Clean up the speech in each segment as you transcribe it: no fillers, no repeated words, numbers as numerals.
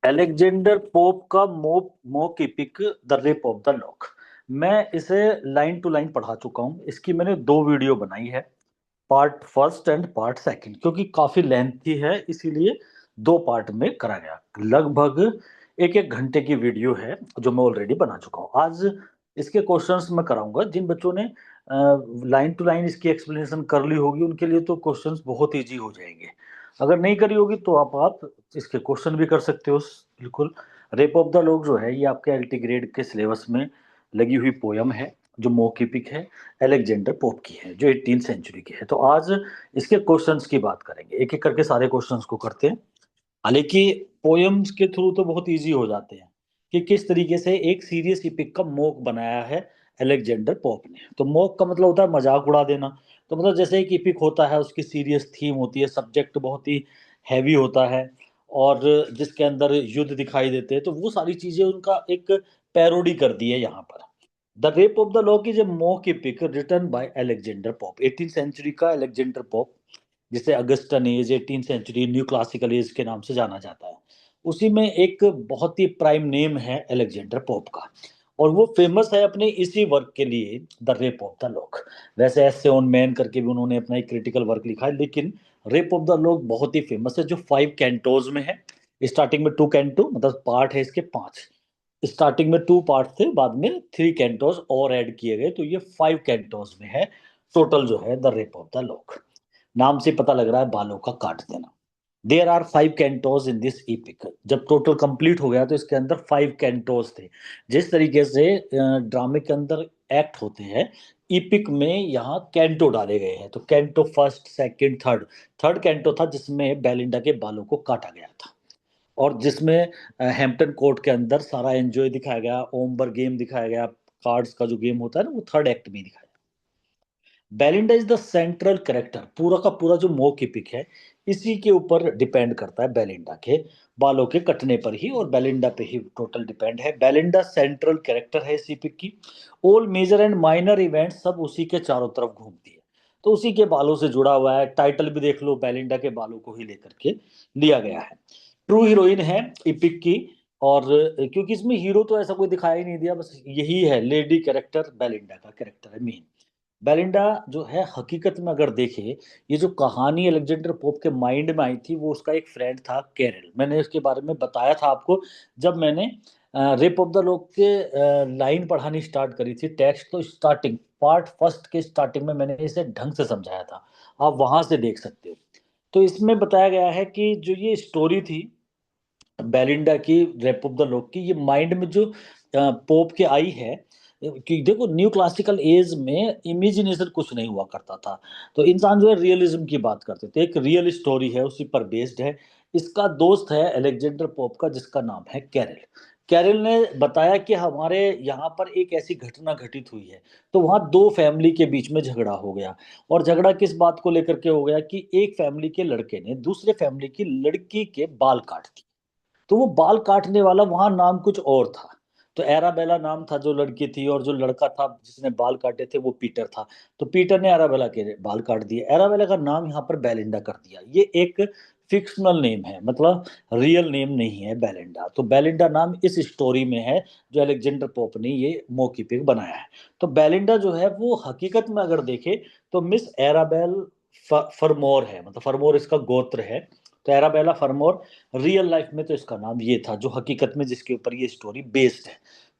Alexander Pope का मोप mock epic the rape of the lock. मैं इसे लाइन टू लाइन पढ़ा चुका हूँ। इसकी मैंने दो वीडियो बनाई है, part first and part second, क्योंकि काफी लेंथी है इसीलिए दो पार्ट में करा गया। लगभग एक एक घंटे की वीडियो है जो मैं ऑलरेडी बना चुका हूँ। आज इसके क्वेश्चंस मैं कराऊंगा। जिन बच्चों ने लाइन टू लाइन इसकी एक्सप्लेनेशन कर ली होगी उनके लिए तो क्वेश्चंस बहुत इजी हो जाएंगे। अगर नहीं करी होगी तो आप इसके क्वेश्चन भी कर सकते हो। बिल्कुल। रेप ऑफ द लॉक जो है ये आपके एलटी ग्रेड के सिलेबस में लगी हुई पोयम है, जो मौखिक है, एलेक्जेंडर पोप की है, जो 18th सेंचुरी की है। तो आज इसके क्वेश्चंस की बात करेंगे, एक एक करके सारे क्वेश्चंस को करते हैं। हालांकि पोयम्स के थ्रू तो बहुत इजी हो जाते हैं कि किस तरीके से एक सीरियस इपिक का मोक बनाया है एलेक्जेंडर पोप ने। तो मोक का मतलब होता है मजाक उड़ा देना। तो मतलब जैसे एक इपिक होता है, उसकी सीरियस थीम होती है, सब्जेक्ट बहुत ही हैवी होता है और जिसके अंदर युद्ध दिखाई देते हैं, तो वो सारी चीजें उनका एक पैरोडी कर दी है यहाँ पर। The rape of the lock is a mock epic written by Alexander Pope. 18th century का एलेक्जेंडर पोप, जिसे Augustan age, 18th century new classical age के नाम से जाना जाता है, उसी में एक बहुत ही प्राइम नेम है एलेक्जेंडर पोप का। और वो फेमस है अपने इसी वर्क के लिए, the rape of the lock. वैसे एसे ऑन मैन करके भी उन्होंने अपना एक क्रिटिकल वर्क लिखा है, लेकिन रेप ऑफ द लॉक बहुत ही फेमस है, जो 5 कैंटोज में है। स्टार्टिंग में 2 कैंटो, मतलब पार्ट है इसके 5। स्टार्टिंग में 2 पार्ट थे, बाद में 3 कैंटोज और ऐड किए गए, तो ये 5 कैंटोज में है टोटल जो है the rape of the lock. नाम से पता लग रहा है बालों का काट देना। There are 5 cantos in this epic. जब टोटल कंप्लीट हो गया तो इसके अंदर 5 कैंटोज थे। जिस तरीके से ड्रामे के अंदर एक्ट होते हैं, इपिक में यहाँ कैंटो डाले गए हैं। तो canto first, second, third. Third canto था जिसमें बेलिंडा के बालों को काटा गया था, और जिसमें हैम्पटन कोर्ट के अंदर सारा एंजॉय दिखाया गया, ओम्बर गेम दिखाया गया, कार्ड्स का जो गेम होता है ना, वो थर्ड एक्ट में दिखाया। Belinda is the central character. पूरा का पूरा जो मोक एपिक है इसी के ऊपर डिपेंड करता है, बेलिंडा के बालों के कटने पर ही और बेलिंडा पे ही टोटल डिपेंड है। बेलिंडा सेंट्रल कैरेक्टर है इस एपिक की। All major and minor event सब उसी के चारों तरफ घूमती है, तो उसी के बालों से जुड़ा हुआ है। टाइटल भी देख लो, बेलिंडा के बालों को ही लेकर के लिया गया है। ट्रू हीरोइन है एपिक की। और क्योंकि इसमें हीरो तो ऐसा कोई दिखाया ही नहीं दिया, बस यही है लेडी कैरेक्टर, बेलिंडा का कैरेक्टर है मेन। बेलिंडा जो है हकीकत में अगर देखे, ये जो कहानी अलेक्जेंडर पोप के माइंड में आई थी, वो उसका एक फ्रेंड था कैरल। मैंने इसके बारे में बताया था आपको जब मैंने रेप ऑफ द लॉक के लाइन पढ़ानी स्टार्ट करी थी, टेक्स्ट। तो स्टार्टिंग पार्ट फर्स्ट के स्टार्टिंग में मैंने इसे ढंग से समझाया था, आप वहां से देख सकते हो। तो इसमें बताया गया है कि जो ये स्टोरी थी बेलिंडा की, रेप ऑफ द लॉक की, ये माइंड में जो पोप के आई है, कि देखो न्यू क्लासिकल एज में इमेजिनेशन कुछ नहीं हुआ करता था। तो इंसान जो है रियलिज्म की बात करते थे, एक रियल स्टोरी है उसी पर बेस्ड है। इसका दोस्त है अलेक्जेंडर पोप का, जिसका नाम है कैरल। कैरल ने बताया कि हमारे यहाँ पर एक ऐसी घटना घटित हुई है। तो वहाँ दो फैमिली के बीच में झगड़ा हो गया। और झगड़ा किस बात को लेकर के हो गया कि एक फैमिली के लड़के ने दूसरे फैमिली की लड़की के बाल काट दिए। तो वो बाल काटने वाला वहां नाम कुछ और था। तो एराबेला नाम था जो लड़की थी, और जो लड़का था जिसने बाल काटे थे वो पीटर था। तो पीटर ने एराबेला के बाल काट दिए, एराबेला का नाम यहाँ पर बेलिंडा कर दिया। ये एक फिक्शनल नेम है, मतलब रियल नेम नहीं है बेलिंडा। तो बेलिंडा नाम इस स्टोरी में है जो अलेक्जेंडर पोप ने ये मौकी पे बनाया है। तो बेलिंडा जो है वो हकीकत में अगर देखे तो मिस एराबेल फरमोर है, मतलब फरमोर इसका गोत्र है। तो एराबेला फरमोर, रियल लाइफ में तो इसका नाम ये था, जो हकीकत में जिसके ऊपर ये स्टोरी बेस्ड है,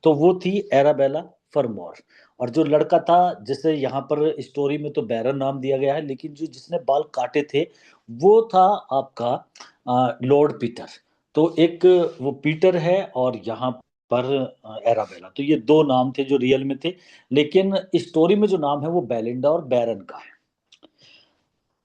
तो वो थी एराबेला फरमोर। और जो लड़का था जिसे यहाँ पर स्टोरी में तो बैरन नाम दिया गया है, लेकिन जो जिसने बाल काटे थे वो था आपका लॉर्ड पीटर। तो एक वो पीटर है और यहाँ पर एराबेला। तो ये दो नाम थे जो रियल में थे, लेकिन स्टोरी में जो नाम है वो बेलिंडा और बैरन का है।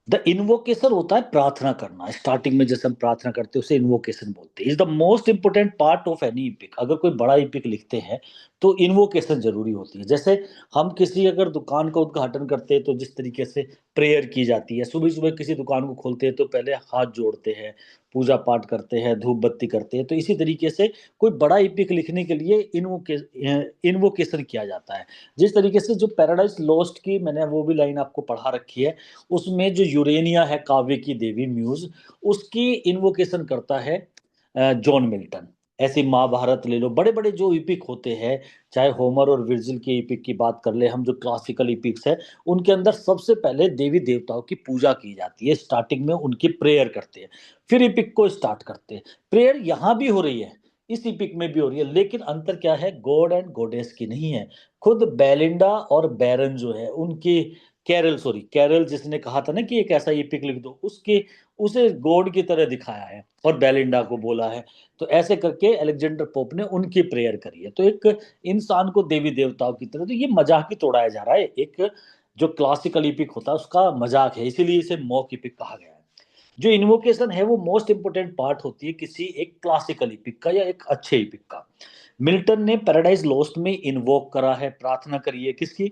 द इन्वोकेशन होता है प्रार्थना करना। स्टार्टिंग में जैसे हम प्रार्थना करते हैं उसे इन्वोकेशन बोलते हैं। Is the most important part of any EPIC. अगर कोई बड़ा इपिक लिखते हैं तो इन्वोकेशन जरूरी होती है। जैसे हम किसी अगर दुकान का उद्घाटन करते हैं तो जिस तरीके से प्रेयर की जाती है, सुबह सुबह किसी दुकान को खोलते हैं तो पहले हाथ जोड़ते हैं, पूजा पाठ करते हैं, धूप बत्ती करते हैं। तो इसी तरीके से कोई बड़ा इपिक लिखने के लिए इन्वोकेशन किया जाता है। जिस तरीके से जो पैराडाइज लॉस्ट की मैंने वो भी लाइन आपको पढ़ा रखी है, उसमें जो यूरेनिया है काव्य की देवी म्यूज, उसकी इन्वोकेशन करता है जॉन मिल्टन। ऐसे महाभारत ले लो, बड़े बड़े जो इपिक होते हैं, चाहे होमर और विर्जिल के इपिक की बात कर ले हम, जो क्लासिकल इपिक्स है, उनके अंदर सबसे पहले देवी देवताओं की पूजा की जाती है। स्टार्टिंग में उनकी प्रेयर करते हैं, फिर इपिक को स्टार्ट करते हैं। प्रेयर यहाँ भी हो रही है, इस इपिक में भी हो रही है, लेकिन अंतर क्या है, गॉड एंड गॉडेस की नहीं है। खुद बेलिंडा और बैरन जो है उनकी, कैरल, सॉरी कैरल जिसने कहा था ना कि एक ऐसा इपिक लिख दो, उसके उसे गॉड की तरह दिखाया है और बेलिंडा को बोला है। तो ऐसे करके अलेक्जेंडर पोप ने उनकी प्रेयर करी है। तो एक इंसान को देवी देवताओं की तरह, तो ये मजाक ही तोड़ाया जा रहा है। एक जो क्लासिकल इपिक होता है उसका मजाक है, इसीलिए इसे मॉक इपिक कहा गया है। जो इन्वोकेशन है वो मोस्ट इंपोर्टेंट पार्ट होती है किसी एक क्लासिकल इपिक का या एक अच्छे इपिक का। मिल्टन ने पैराडाइज लॉस्ट में इन्वोक करा है, प्रार्थना करी है, किसकी,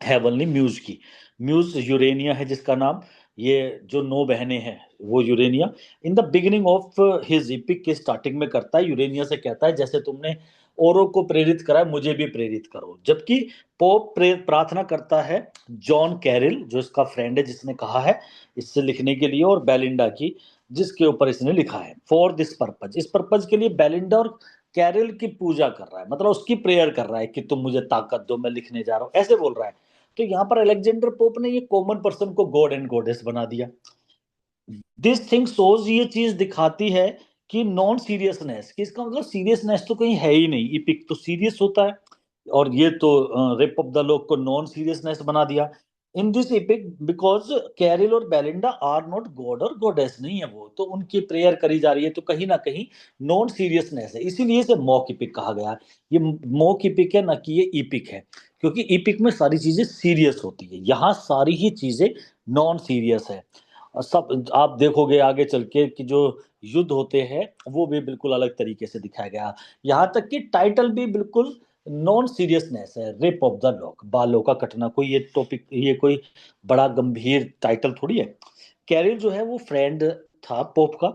हेवनली म्यूज की। म्यूज यूरेनिया है जिसका नाम, ये जो 9 बहनें हैं वो Urania. In the beginning of his EPIC के स्टार्टिंग में करता है, यूरेनिया से कहता है जैसे तुमने औरों को प्रेरित करा है मुझे भी प्रेरित करो। जबकि पोप प्रार्थना करता है जॉन कैरिल, जो इसका फ्रेंड है जिसने कहा है इससे लिखने के लिए, और बेलिंडा की, जिसके ऊपर इसने लिखा है। फॉर दिस पर्पज, इस पर्पज के लिए बेलिंडा और कैरिल की पूजा कर रहा है, मतलब उसकी प्रेयर कर रहा है कि तुम मुझे ताकत दो, मैं लिखने जा रहा हूं, ऐसे बोल रहा है। तो यहाँ पर अलेक्जेंडर पोप ने ये कॉमन पर्सन को गॉड एंड गॉडेस बना दिया। दिस थिंग सोज, ये चीज दिखाती है कि नॉन सीरियसनेस, कि इसका मतलब सीरियसनेस तो कहीं है ही नहीं, इपिक तो सीरियस होता है, और ये तो रेप ऑफ द लॉक को नॉन सीरियसनेस बना दिया। इन दिस इपिक बिकॉज कैरिल और बेलिंडा आर नॉट गॉड और गॉडेस नहीं है वो, तो उनकी प्रेयर करी जा रही है, तो कहीं ना कहीं नॉन सीरियसनेस है, इसीलिए इसे मॉक इपिक कहा गया। ये मॉक इपिक है ना कि ये इपिक है, क्योंकि इपिक में सारी चीजें सीरियस होती है, यहाँ सारी ही चीजें नॉन सीरियस है। और सब आप देखोगे आगे चल के कि जो युद्ध होते हैं वो भी बिल्कुल अलग तरीके से दिखाया गया। यहाँ तक कि टाइटल भी बिल्कुल नॉन सीरियसनेस है, रेप ऑफ द लॉक, बालों का कटना। कोई ये टॉपिक, ये कोई बड़ा गंभीर टाइटल थोड़ी है। कैरिल जो है वो फ्रेंड था पोप का,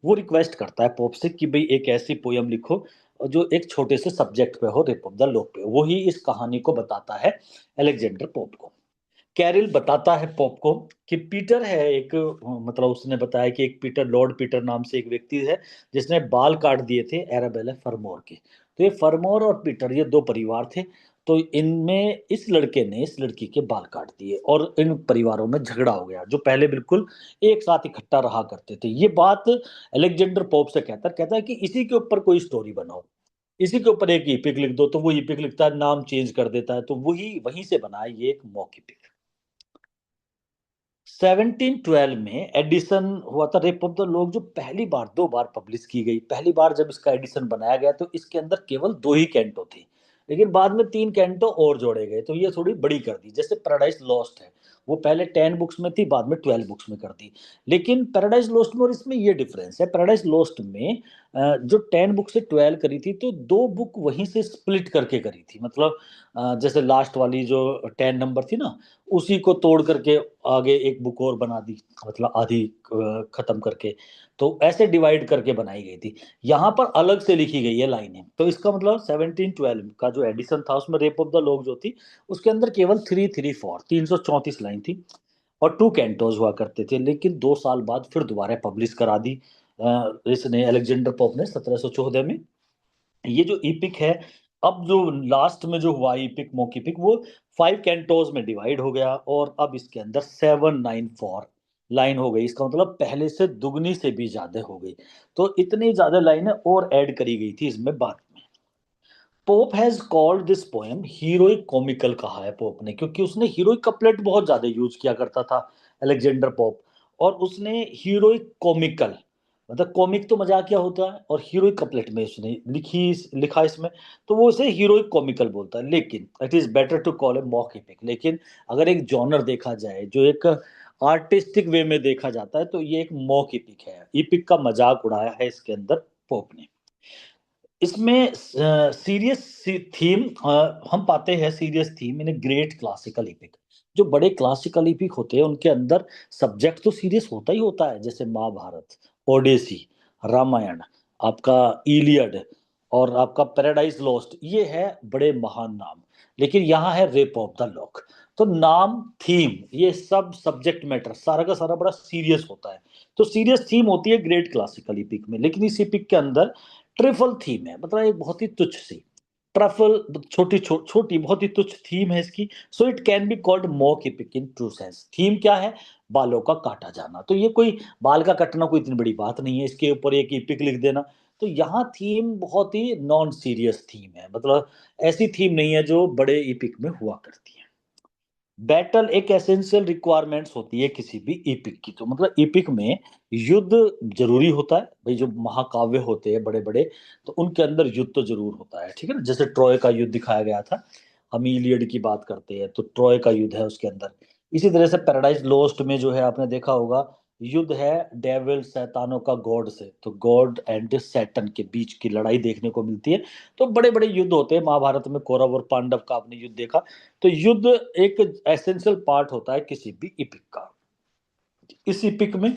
वो रिक्वेस्ट करता है पोप से कि भाई एक ऐसी पोयम लिखो जो एक छोटे से सब्जेक्ट पे हो, रेप ऑफ द लॉक पे। वही इस कहानी को बताता है अलेक्जेंडर पोप को। कैरिल बताता है पोप को कि पीटर है एक, मतलब उसने बताया कि एक पीटर, लॉर्ड पीटर नाम से एक व्यक्ति है जिसने बाल काट दिए थे एराबेला फरमोर के। तो ये फरमोर और पीटर ये दो परिवार थे, तो इनमें इस लड़के ने इस लड़की के बाल काट दिए और इन परिवारों में झगड़ा हो गया, जो पहले बिल्कुल एक साथ इकट्ठा रहा करते थे। ये बात अलेक्जेंडर पोप से कहता है कि इसी के ऊपर कोई स्टोरी बनाओ, इसी के ऊपर एक इपिक लिख दो। तो वो इपिक लिखता है, नाम चेंज कर देता है, तो वही वहीं से बना है ये एक मॉक इपिक। 1712 में एडिशन हुआ था रेप ऑफ द लॉक, जो पहली बार, 2 बार पब्लिश की गई। पहली बार जब इसका एडिशन बनाया गया तो इसके अंदर केवल 2 ही कैंटो थे, लेकिन बाद में 3 कैंटो और जोड़े गए, तो ये थोड़ी बड़ी कर दी। जैसे पैराडाइज लॉस्ट है, वो पहले 10 बुक्स में थी, बाद में 12 बुक्स में कर दी। लेकिन पैराडाइज लॉस्ट में और इसमें ये डिफरेंस है, पैराडाइज लॉस्ट में जो 10 बुक से 12 करी थी, तो 2 बुक वहीं से स्प्लिट करके करी थी। मतलब जैसे लास्ट वाली जो 10 नंबर थी ना, उसी को तोड़ करके आगे एक बुक और बना दी, मतलब आधी खत्म करके, तो ऐसे डिवाइड करके बनाई गई थी। यहाँ पर अलग से लिखी गई है लाइनें। तो इसका मतलब 1712 का जो एडिशन था उसमें रेप ऑफ द लॉग जो थी, उसके अंदर केवल 334 थी, और 2 कैंटोज हुआ करते थे। लेकिन 2 साल बाद फिर दोबारा पब्लिश करा दी इसने, अलेक्जेंडर पोप ने 1714 में। ये जो इपिक है, अब जो लास्ट में जो हुआ इपिक, मोक इपिक, वो 5 कैंटोज में डिवाइड हो गया, और अब इसके अंदर 794 लाइन हो गई। इसका मतलब पहले से दुगनी से भी ज्यादा हो गई। तो इतनी ज्यादा लाइनें और ऐड करी गई थी इसमें बाद में। Pope has called this poem heroic comical, कहा है पोप ने, क्योंकि उसने हीरोइक कपलेट बहुत ज्यादा यूज किया करता था अलेक्जेंडर पोप, और उसने हीरोइक कॉमिकल, मतलब कॉमिक तो मजाकिया होता है, और हीरोइक कपलेट में उसने लिखा इसमें, तो वो इसे हीरोइक कॉमिकल बोलता है। लेकिन it is better to call a mock epic. लेकिन अगर एक जॉनर देखा जाए, जो एक आर्टिस्टिक वे में देखा जाता है, तो ये एक मॉक एपिक है। एपिक का मजाक उड़ाया है इसके अंदर पोप ने। इसमें सीरियस थीम हम पाते हैं, serious theme in a great classical EPIC. जो बड़े क्लासिकल इपिक होते हैं उनके अंदर सब्जेक्ट तो सीरियस होता ही होता है, जैसे महाभारत, ओडेसी, रामायण, आपका इलियड, और आपका पैराडाइज लॉस्ट, ये है बड़े महान नाम। लेकिन यहाँ है रेप ऑफ द लॉक, तो नाम, थीम, ये सब सब्जेक्ट मैटर सारा का सारा बड़ा सीरियस होता है। तो सीरियस थीम होती है ग्रेट क्लासिकल इपिक में, लेकिन इस इपिक के अंदर ट्रिफल थीम है, मतलब एक बहुत ही तुच्छ सी ट्रफल, छोटी बहुत ही तुच्छ थीम है इसकी। So it can be called mock EPIC in true sense. Theme क्या है? बालों का काटा जाना। तो ये कोई बाल का कटना कोई इतनी बड़ी बात नहीं है, इसके ऊपर एक इपिक लिख देना। तो यहाँ थीम बहुत ही नॉन सीरियस थीम है, मतलब ऐसी थीम नहीं है जो बड़े इपिक में हुआ करती है। बैटल एक एसेंशियल रिक्वायरमेंट्स होती है किसी भी इपिक की। तो मतलब इपिक में युद्ध जरूरी होता है भाई, जो महाकाव्य होते हैं बड़े बड़े, तो उनके अंदर युद्ध तो जरूर होता है, ठीक है ना। जैसे ट्रॉय का युद्ध दिखाया गया था, हम इलियड की बात करते हैं तो ट्रॉय का युद्ध है उसके अंदर। इसी तरह से पैराडाइज लोस्ट में जो है आपने देखा होगा, युद्ध है डेविल शैतानों का गॉड से, तो गॉड एंड सैटन के बीच की लड़ाई देखने को मिलती है। तो बड़े बड़े युद्ध होते हैं महाभारत में, कौरव और पांडव का आपने युद्ध देखा। तो युद्ध एक एसेंशियल पार्ट होता है किसी भी इपिक का। इस इपिक में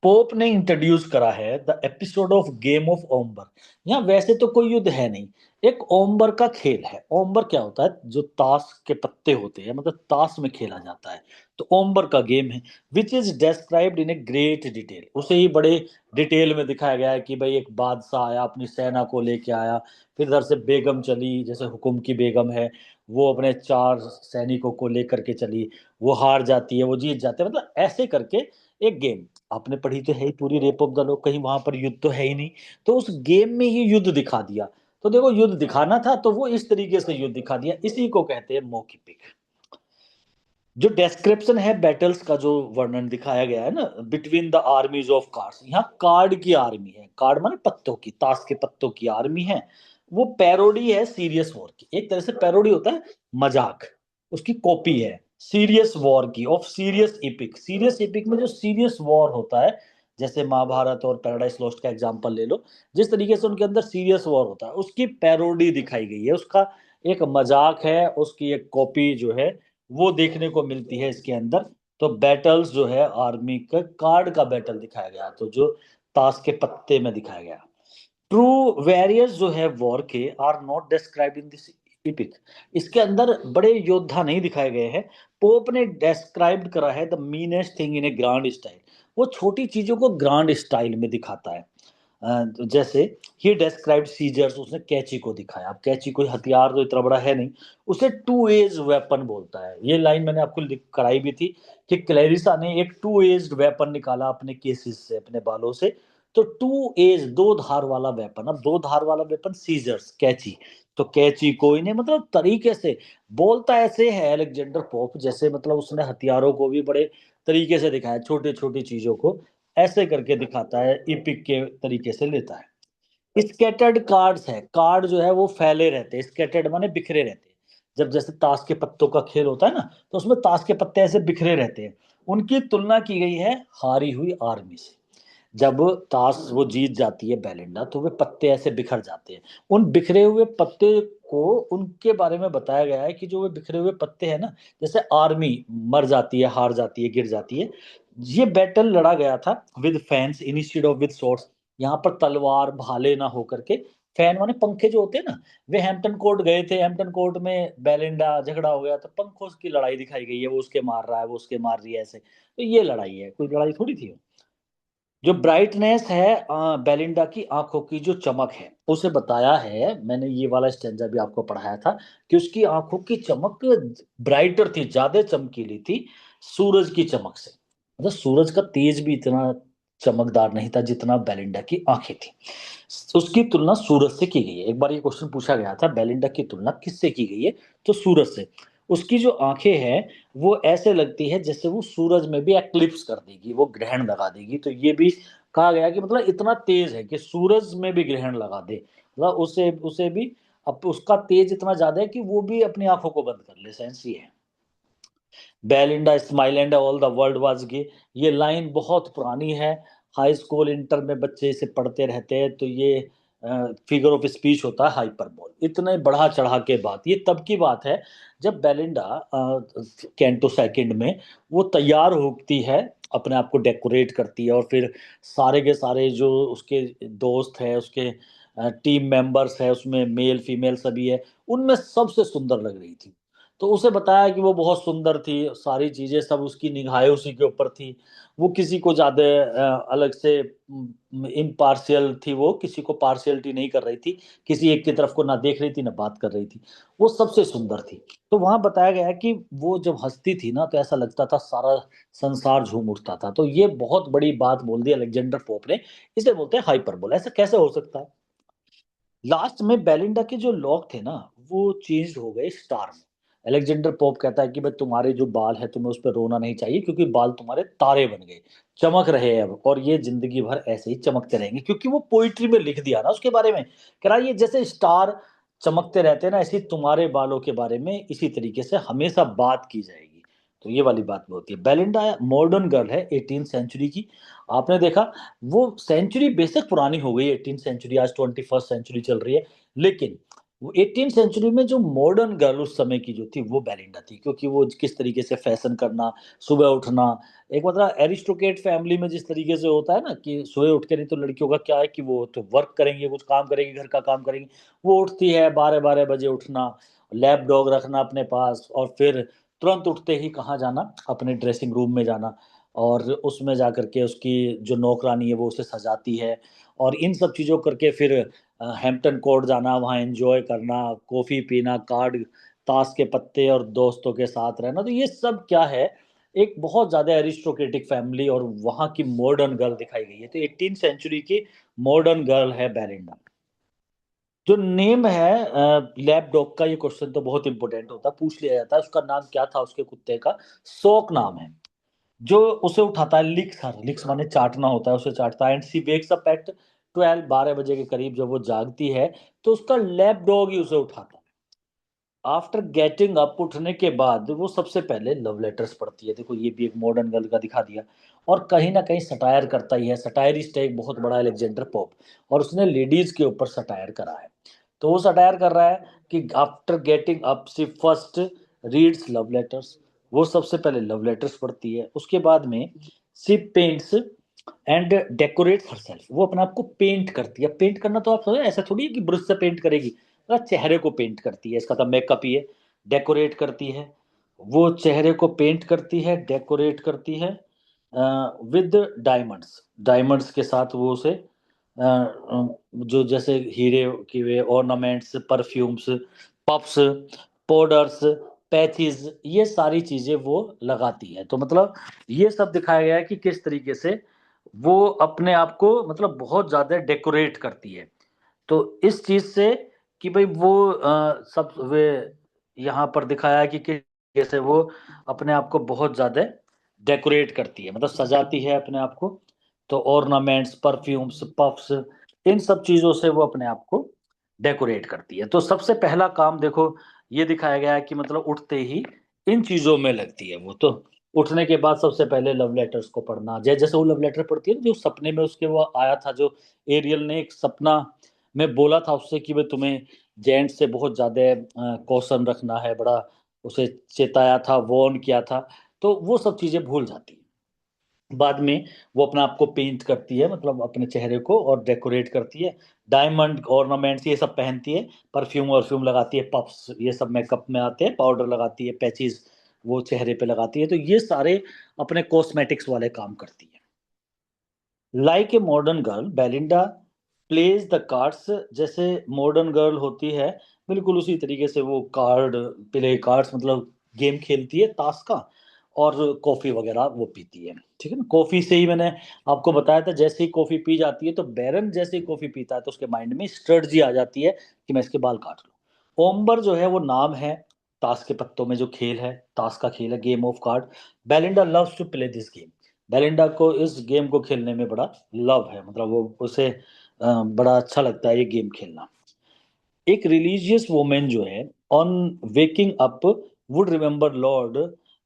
पोप ने इंट्रोड्यूस करा है the episode of game of ombre. यहाँ वैसे तो कोई युद्ध है नहीं, एक ओम्बर का खेल है। ओम्बर क्या होता है? जो ताश के पत्ते होते हैं, मतलब ताश में खेला जाता है, तो ओम्बर का गेम है। Which is described in a great detail. उसे ही बड़े डिटेल में दिखाया गया है कि भाई एक बादशाह आया, अपनी सेना को लेके आया, फिर इधर से बेगम चली, जैसे हुकुम की बेगम है, वो अपने 4 सैनिकों को लेकर के चली, वो हार जाती है, वो जीत जाते हैं, मतलब ऐसे करके एक गेम। आपने पढ़ी तो है ही पूरी रेप ऑफ द लॉक, कहीं वहां पर युद्ध तो है ही नहीं, तो उस गेम में ही युद्ध दिखा दिया। तो देखो युद्ध दिखाना था तो वो इस तरीके से युद्ध दिखा दिया, इसी को कहते हैं मॉक। जो डेस्क्रिप्शन है बैटल्स का, जो वर्णन दिखाया गया है ना, between the armies of cards, यहाँ कार्ड की आर्मी है, कार्ड माने पत्तों की, ताश के पत्तों की आर्मी है। वो पैरोडी है सीरियस वॉर की, एक तरह से पैरोडी होता है मजाक, उसकी कॉपी है सीरियस वॉर की, of serious EPIC. Serious EPIC में जो सीरियस वॉर होता है, जैसे महाभारत और पैराडाइस लॉस्ट का एग्जांपल ले लो, जिस तरीके से उनके अंदर सीरियस वॉर होता है, उसकी पैरोडी दिखाई गई है, उसका एक मजाक है, उसकी एक कॉपी जो है वो देखने को मिलती है इसके अंदर। तो बैटल्स जो है आर्मी का कार्ड का बैटल दिखाया गया, तो जो ताश के पत्ते में दिखाया गया। ट्रू वॉरियर्स जो है वॉर के are not described in this epic. इसके अंदर बड़े योद्धा नहीं दिखाए गए हैं। पोप ने डिस्क्राइब्ड करा है the meanest thing in A grand style. वो छोटी चीजों को ग्रांड स्टाइल में दिखाता है। जैसे ही डेस्क्राइब्ड सीजर्स, उसने कैची को दिखाया। अब कैची कोई हथियार तो इतना बड़ा है नहीं, उसे टू एज वेपन बोलता है। ये लाइन मैंने आपको लिख कराई भी थी कि क्लैरिसा ने एक टू एज्ड वेपन निकाला अपने केसेस से, अपने बालों से। तो टू एज, दो धार वाला वेपन। अब दो धार वाला वेपन सीजर्स, कैची। तो कैची को इन्हें मतलब तरीके से बोलता ऐसे है अलेक्जेंडर पोप, जैसे मतलब उसने हथियारों को भी बड़े तरीके से दिखाया, छोटी छोटी चीजों को ऐसे करके दिखाता है, इपिक के तरीके से लेता है। स्कैटर्ड कार्ड्स है, कार्ड जो है वो फैले रहते हैं, स्कैटर्ड माने बिखरे रहते हैं। जब जैसे ताश के पत्तों का खेल होता है ना, तो उसमें ताश के पत्ते ऐसे बिखरे रहते हैं। उनकी तुलना की गई है हारी हुई आर्मी से। जब ताश वो जीत जाती है बेलिंडा, तो वे पत्ते ऐसे बिखर जाते हैं। उन बिखरे हुए पत्ते को उनके बारे में बताया गया है कि जो वे बिखरे हुए पत्ते हैं ना, जैसे आर्मी मर जाती है, हार जाती है, गिर जाती है। ये बैटल लड़ा गया था with fans instead of with swords. यहाँ पर तलवार भाले ना होकर के फैन माने पंखे जो होते हैं ना, वे हैम्पटन कोर्ट गए थे, हैम्पटन कोर्ट में बेलिंडा झगड़ा हो गया, तो पंखों की लड़ाई दिखाई गई है, वो उसके मार रहा है, वो उसके मार रही है, ऐसे। तो ये लड़ाई है, कोई लड़ाई थोड़ी थी। जो ब्राइटनेस है बेलिंडा की आंखों की जो चमक है, उसे बताया है, मैंने ये वाला स्टेंजा भी आपको पढ़ाया था कि उसकी आंखों की चमक ब्राइटर थी, ज्यादा चमकीली थी सूरज की चमक से। मतलब सूरज का तेज भी इतना चमकदार नहीं था जितना बेलिंडा की आंखें थी। उसकी तुलना सूरज से की गई है। एक बार ये क्वेश्चन पूछा गया था, बेलिंडा की तुलना किससे की गई है? तो सूरज से। उसकी जो आंखें हैं वो ऐसे लगती है जैसे वो सूरज में भी एक्लिप्स कर देगी, वो ग्रहण लगा देगी। तो ये भी कहा गया कि मतलब इतना तेज है कि सूरज में भी ग्रहण लगा दे, मतलब उसे उसे भी, अब उसका तेज इतना ज्यादा है कि वो भी अपनी आंखों को बंद कर ले, सेंस ये है। Belinda smile and all the world was gay, ये लाइन बहुत पुरानी है। हाई स्कूल इंटर में बच्चे इसे पढ़ते रहते हैं। तो ये फिगर ऑफ स्पीच होता है हाइपरबोल। इतने बढ़ा चढ़ा के बात, ये तब की बात है जब बेलिंडा कैंटो सेकंड में वो तैयार होती है, अपने आप को डेकोरेट करती है, और फिर सारे के सारे जो उसके दोस्त है, उसके टीम मेंबर्स है, उसमें मेल फीमेल सभी है, उनमें सबसे सुंदर लग रही थी। तो उसे बताया कि वो बहुत सुंदर थी, सारी चीजें सब उसकी निगाहें उसी के ऊपर थी, वो किसी को ज्यादा अलग से इम्पार्शियल थी, वो किसी को पार्शियलिटी नहीं कर रही थी, किसी एक की तरफ को ना देख रही थी ना बात कर रही थी, वो सबसे सुंदर थी। तो वहां बताया गया है कि वो जब हंसती थी ना तो ऐसा लगता था सारा संसार झूम उठता था। तो ये बहुत बड़ी बात बोल दी अलेक्जेंडर पोप ने, इसे बोलते हैं हाइपरबोला। ऐसा कैसे हो सकता है? लास्ट में बेलिंडा के जो लॉक थे ना, वो चेंज हो गए स्टार में। अलेक्जेंडर पोप कहता है कि भाई तुम्हारे जो बाल है तुम्हें उस पर रोना नहीं चाहिए, क्योंकि बाल तुम्हारे तारे बन गए, चमक रहे हैं अब, और ये जिंदगी भर ऐसे ही चमकते रहेंगे। क्योंकि वो पोइट्री में लिख दिया ना उसके बारे में, कह रहा है ये जैसे स्टार चमकते रहते हैं ना, ऐसे ही तुम्हारे बालों के बारे में इसी तरीके से हमेशा बात की जाएगी। तो ये वाली बात में होती है। बेलिंडा मॉडर्न गर्ल है 18th सेंचुरी की। आपने देखा, वो सेंचुरी बेशक पुरानी हो गई, 18th सेंचुरी, आज 21st सेंचुरी चल रही है, लेकिन वो 18th सेंचुरी में जो मॉडर्न गर्ल उस समय की जो थी वो बेलिंडा थी। क्योंकि वो किस तरीके से फैशन करना, सुबह उठना, एक मतलब एरिस्टोक्रेट फैमिली में जिस तरीके से होता है ना कि सुबह उठ के, नहीं तो लड़कियों का क्या है कि वो तो वर्क करेंगे, कुछ काम करेंगी, घर का काम करेंगी, वो उठती है 12-12 बजे उठना, लैप डॉग रखना अपने पास, और फिर तुरंत उठते ही कहाँ जाना, अपने ड्रेसिंग रूम में जाना, और उसमें जा करके उसकी जो नौकरानी है वो उसे सजाती है, और इन सब चीज़ों करके फिर हैम्पटन कोर्ट जाना, वहाँ एंजॉय करना, कॉफ़ी पीना, कार्ड, ताश के पत्ते, और दोस्तों के साथ रहना। तो ये सब क्या है, एक बहुत ज़्यादा एरिस्टोक्रेटिक फैमिली, और वहाँ की मॉडर्न गर्ल दिखाई गई है। तो 18th सेंचुरी की मॉडर्न गर्ल है बेलिंडा। जो नेम है लैप डॉग का, ये क्वेश्चन तो बहुत इंपॉर्टेंट होता है, पूछ लिया जाता है उसका नाम क्या था उसके कुत्ते का। सॉक नाम है। जो उसे उठाता है, लिक्स, हर लिक्स माने चाटना होता है, उसे चाटता है। And she wakes up at 12 12 बजे के करीब जब वो जागती है, तो उसका लैप डॉग ही उसे उठाता है। आफ्टर गेटिंग अप, उठने के बाद वो सबसे पहले लव लेटर्स पढ़ती है। देखो ये भी एक मॉडर्न गर्ल का दिखा दिया। और कहीं ना कहीं सटायर करता ही है, सटायरिस्ट है एक बहुत बड़ा अलेक्जेंडर पोप, और उसने लेडीज के ऊपर सटायर करा है। तो वो सटायर कर रहा है कि आफ्टर गेटिंग अप सी फर्स्ट रीड्स लव लेटर्स, वो सबसे पहले लव लेटर्स पढ़ती है। उसके बाद में सी पेंट्स एंड डेकोरेट्स हरसेल्फ, वो अपने आप को पेंट करती है। पेंट करना तो आप समझे ऐसा थोड़ी है कि ब्रश से पेंट करेगी, मतलब चेहरे को पेंट करती है, इसका तो मेकअप ही है। डेकोरेट करती है, वो चेहरे को पेंट करती है, डेकोरेट करती है विद डायमंड्स, डायमंड्स के साथ वो उसे जो जैसे हीरे की वे ornaments, perfumes, puffs, powders, patches, ये सारी चीजें वो लगाती है। तो मतलब ये सब दिखाया गया है कि किस तरीके से वो अपने आप को मतलब बहुत ज्यादा डेकोरेट करती है। तो इस चीज से कि भाई वो सब वे यहाँ पर दिखाया है कि कैसे वो अपने आप को बहुत ज्यादा डेकोरेट करती है, मतलब सजाती है अपने आप को। तो ऑर्नामेंट्स, परफ्यूम्स, पफ्स, इन सब चीजों से वो अपने आप को डेकोरेट करती है। तो सबसे पहला काम देखो, ये दिखाया गया है कि मतलब उठते ही इन चीजों में लगती है वो। तो उठने के बाद सबसे पहले लव लेटर्स को पढ़ना, जैसे वो लव लेटर पढ़ती है ना, जो सपने में उसके वो आया था, जो एरियल ने एक सपना में बोला था उससे कि भाई तुम्हें जेंट से बहुत ज्यादा कौशन रखना है, बड़ा उसे चेताया था, वार्न किया था। तो वो सब चीजें भूल जाती है। बाद में वो अपने आप को पेंट करती है, मतलब अपने चेहरे को, और डेकोरेट करती है, डायमंड ऑर्नामेंट्स ये सब पहनती है, परफ्यूम वर्फ्यूम लगाती है, पफ्स ये सब मेकअप में आते हैं, पाउडर लगाती है, पैचेस वो चेहरे पे लगाती है। तो ये सारे अपने कॉस्मेटिक्स वाले काम करती है। Like a modern girl Belinda plays the cards, जैसे मॉडर्न गर्ल होती है बिल्कुल उसी तरीके से वो कार्ड प्ले कार्ड्स, मतलब गेम खेलती है ताश का, और कॉफी वगैरह वो पीती है। ठीक है ना, कॉफी से ही मैंने आपको बताया था, जैसे ही कॉफी पी जाती है तो बैरन जैसे ही कॉफी पीता है तो उसके माइंड में स्ट्रेटजी आ जाती है कि मैं इसके बाल काट लूं। ओम्बर जो है वो नाम है ताश के पत्तों में जो खेल है, ताश का खेल है, game of card. Belinda loves to play this game, Belinda को इस गेम को खेलने में बड़ा लव है, मतलब वो उसे बड़ा अच्छा लगता है ये गेम खेलना। एक रिलीजियस वुमेन जो है on waking up would remember Lord,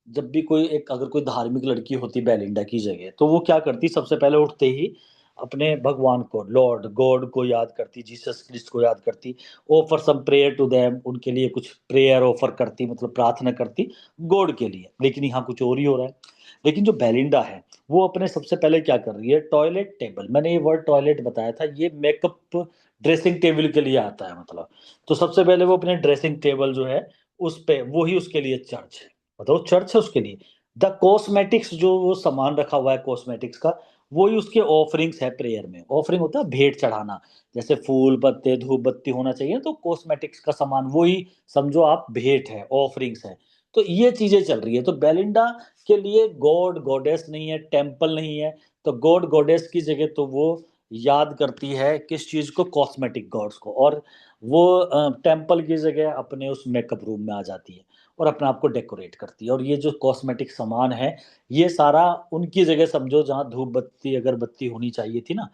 जब भी कोई एक अगर कोई धार्मिक लड़की होती बेलिंडा की जगह, तो वो क्या करती, सबसे पहले उठते ही अपने भगवान को, लॉर्ड गॉड को याद करती, जीसस क्रिस्ट को याद करती, offer some prayer to them, उनके लिए कुछ प्रेयर ऑफर करती, मतलब प्रार्थना करती गॉड के लिए। लेकिन यहाँ कुछ और ही हो रहा है। लेकिन जो बेलिंडा है वो अपने सबसे पहले क्या कर रही है, टॉयलेट टेबल, मैंने ये वर्ड टॉयलेट बताया था, ये मेकअप ड्रेसिंग टेबल के लिए आता है मतलब। तो सबसे पहले वो अपने ड्रेसिंग टेबल जो है उस पे वही उसके लिए चर्च है, मतलब चर्च है उसके लिए। द कॉस्मेटिक्स जो वो सामान रखा हुआ है कॉस्मेटिक्स का, वही उसके ऑफरिंग्स है प्रेयर में। ऑफरिंग होता है भेंट चढ़ाना, जैसे फूल पत्ते धूप बत्ती होना चाहिए, तो कॉस्मेटिक्स का सामान वही समझो आप भेंट है, ऑफरिंग्स है। तो ये चीजें चल रही है। तो बेलिंडा के लिए गॉड गॉडेस नहीं है, टेम्पल नहीं है, तो गॉड गॉडेस की जगह तो वो याद करती है किस चीज को, कॉस्मेटिक गॉड्स को। और वो टेम्पल की जगह अपने उस मेकअप रूम में आ जाती है और अपने आप को डेकोरेट करती है। और ये जो कॉस्मेटिक सामान है, ये सारा उनकी जगह समझो, जहाँ धूप बत्ती अगरबत्ती होनी चाहिए थी ना,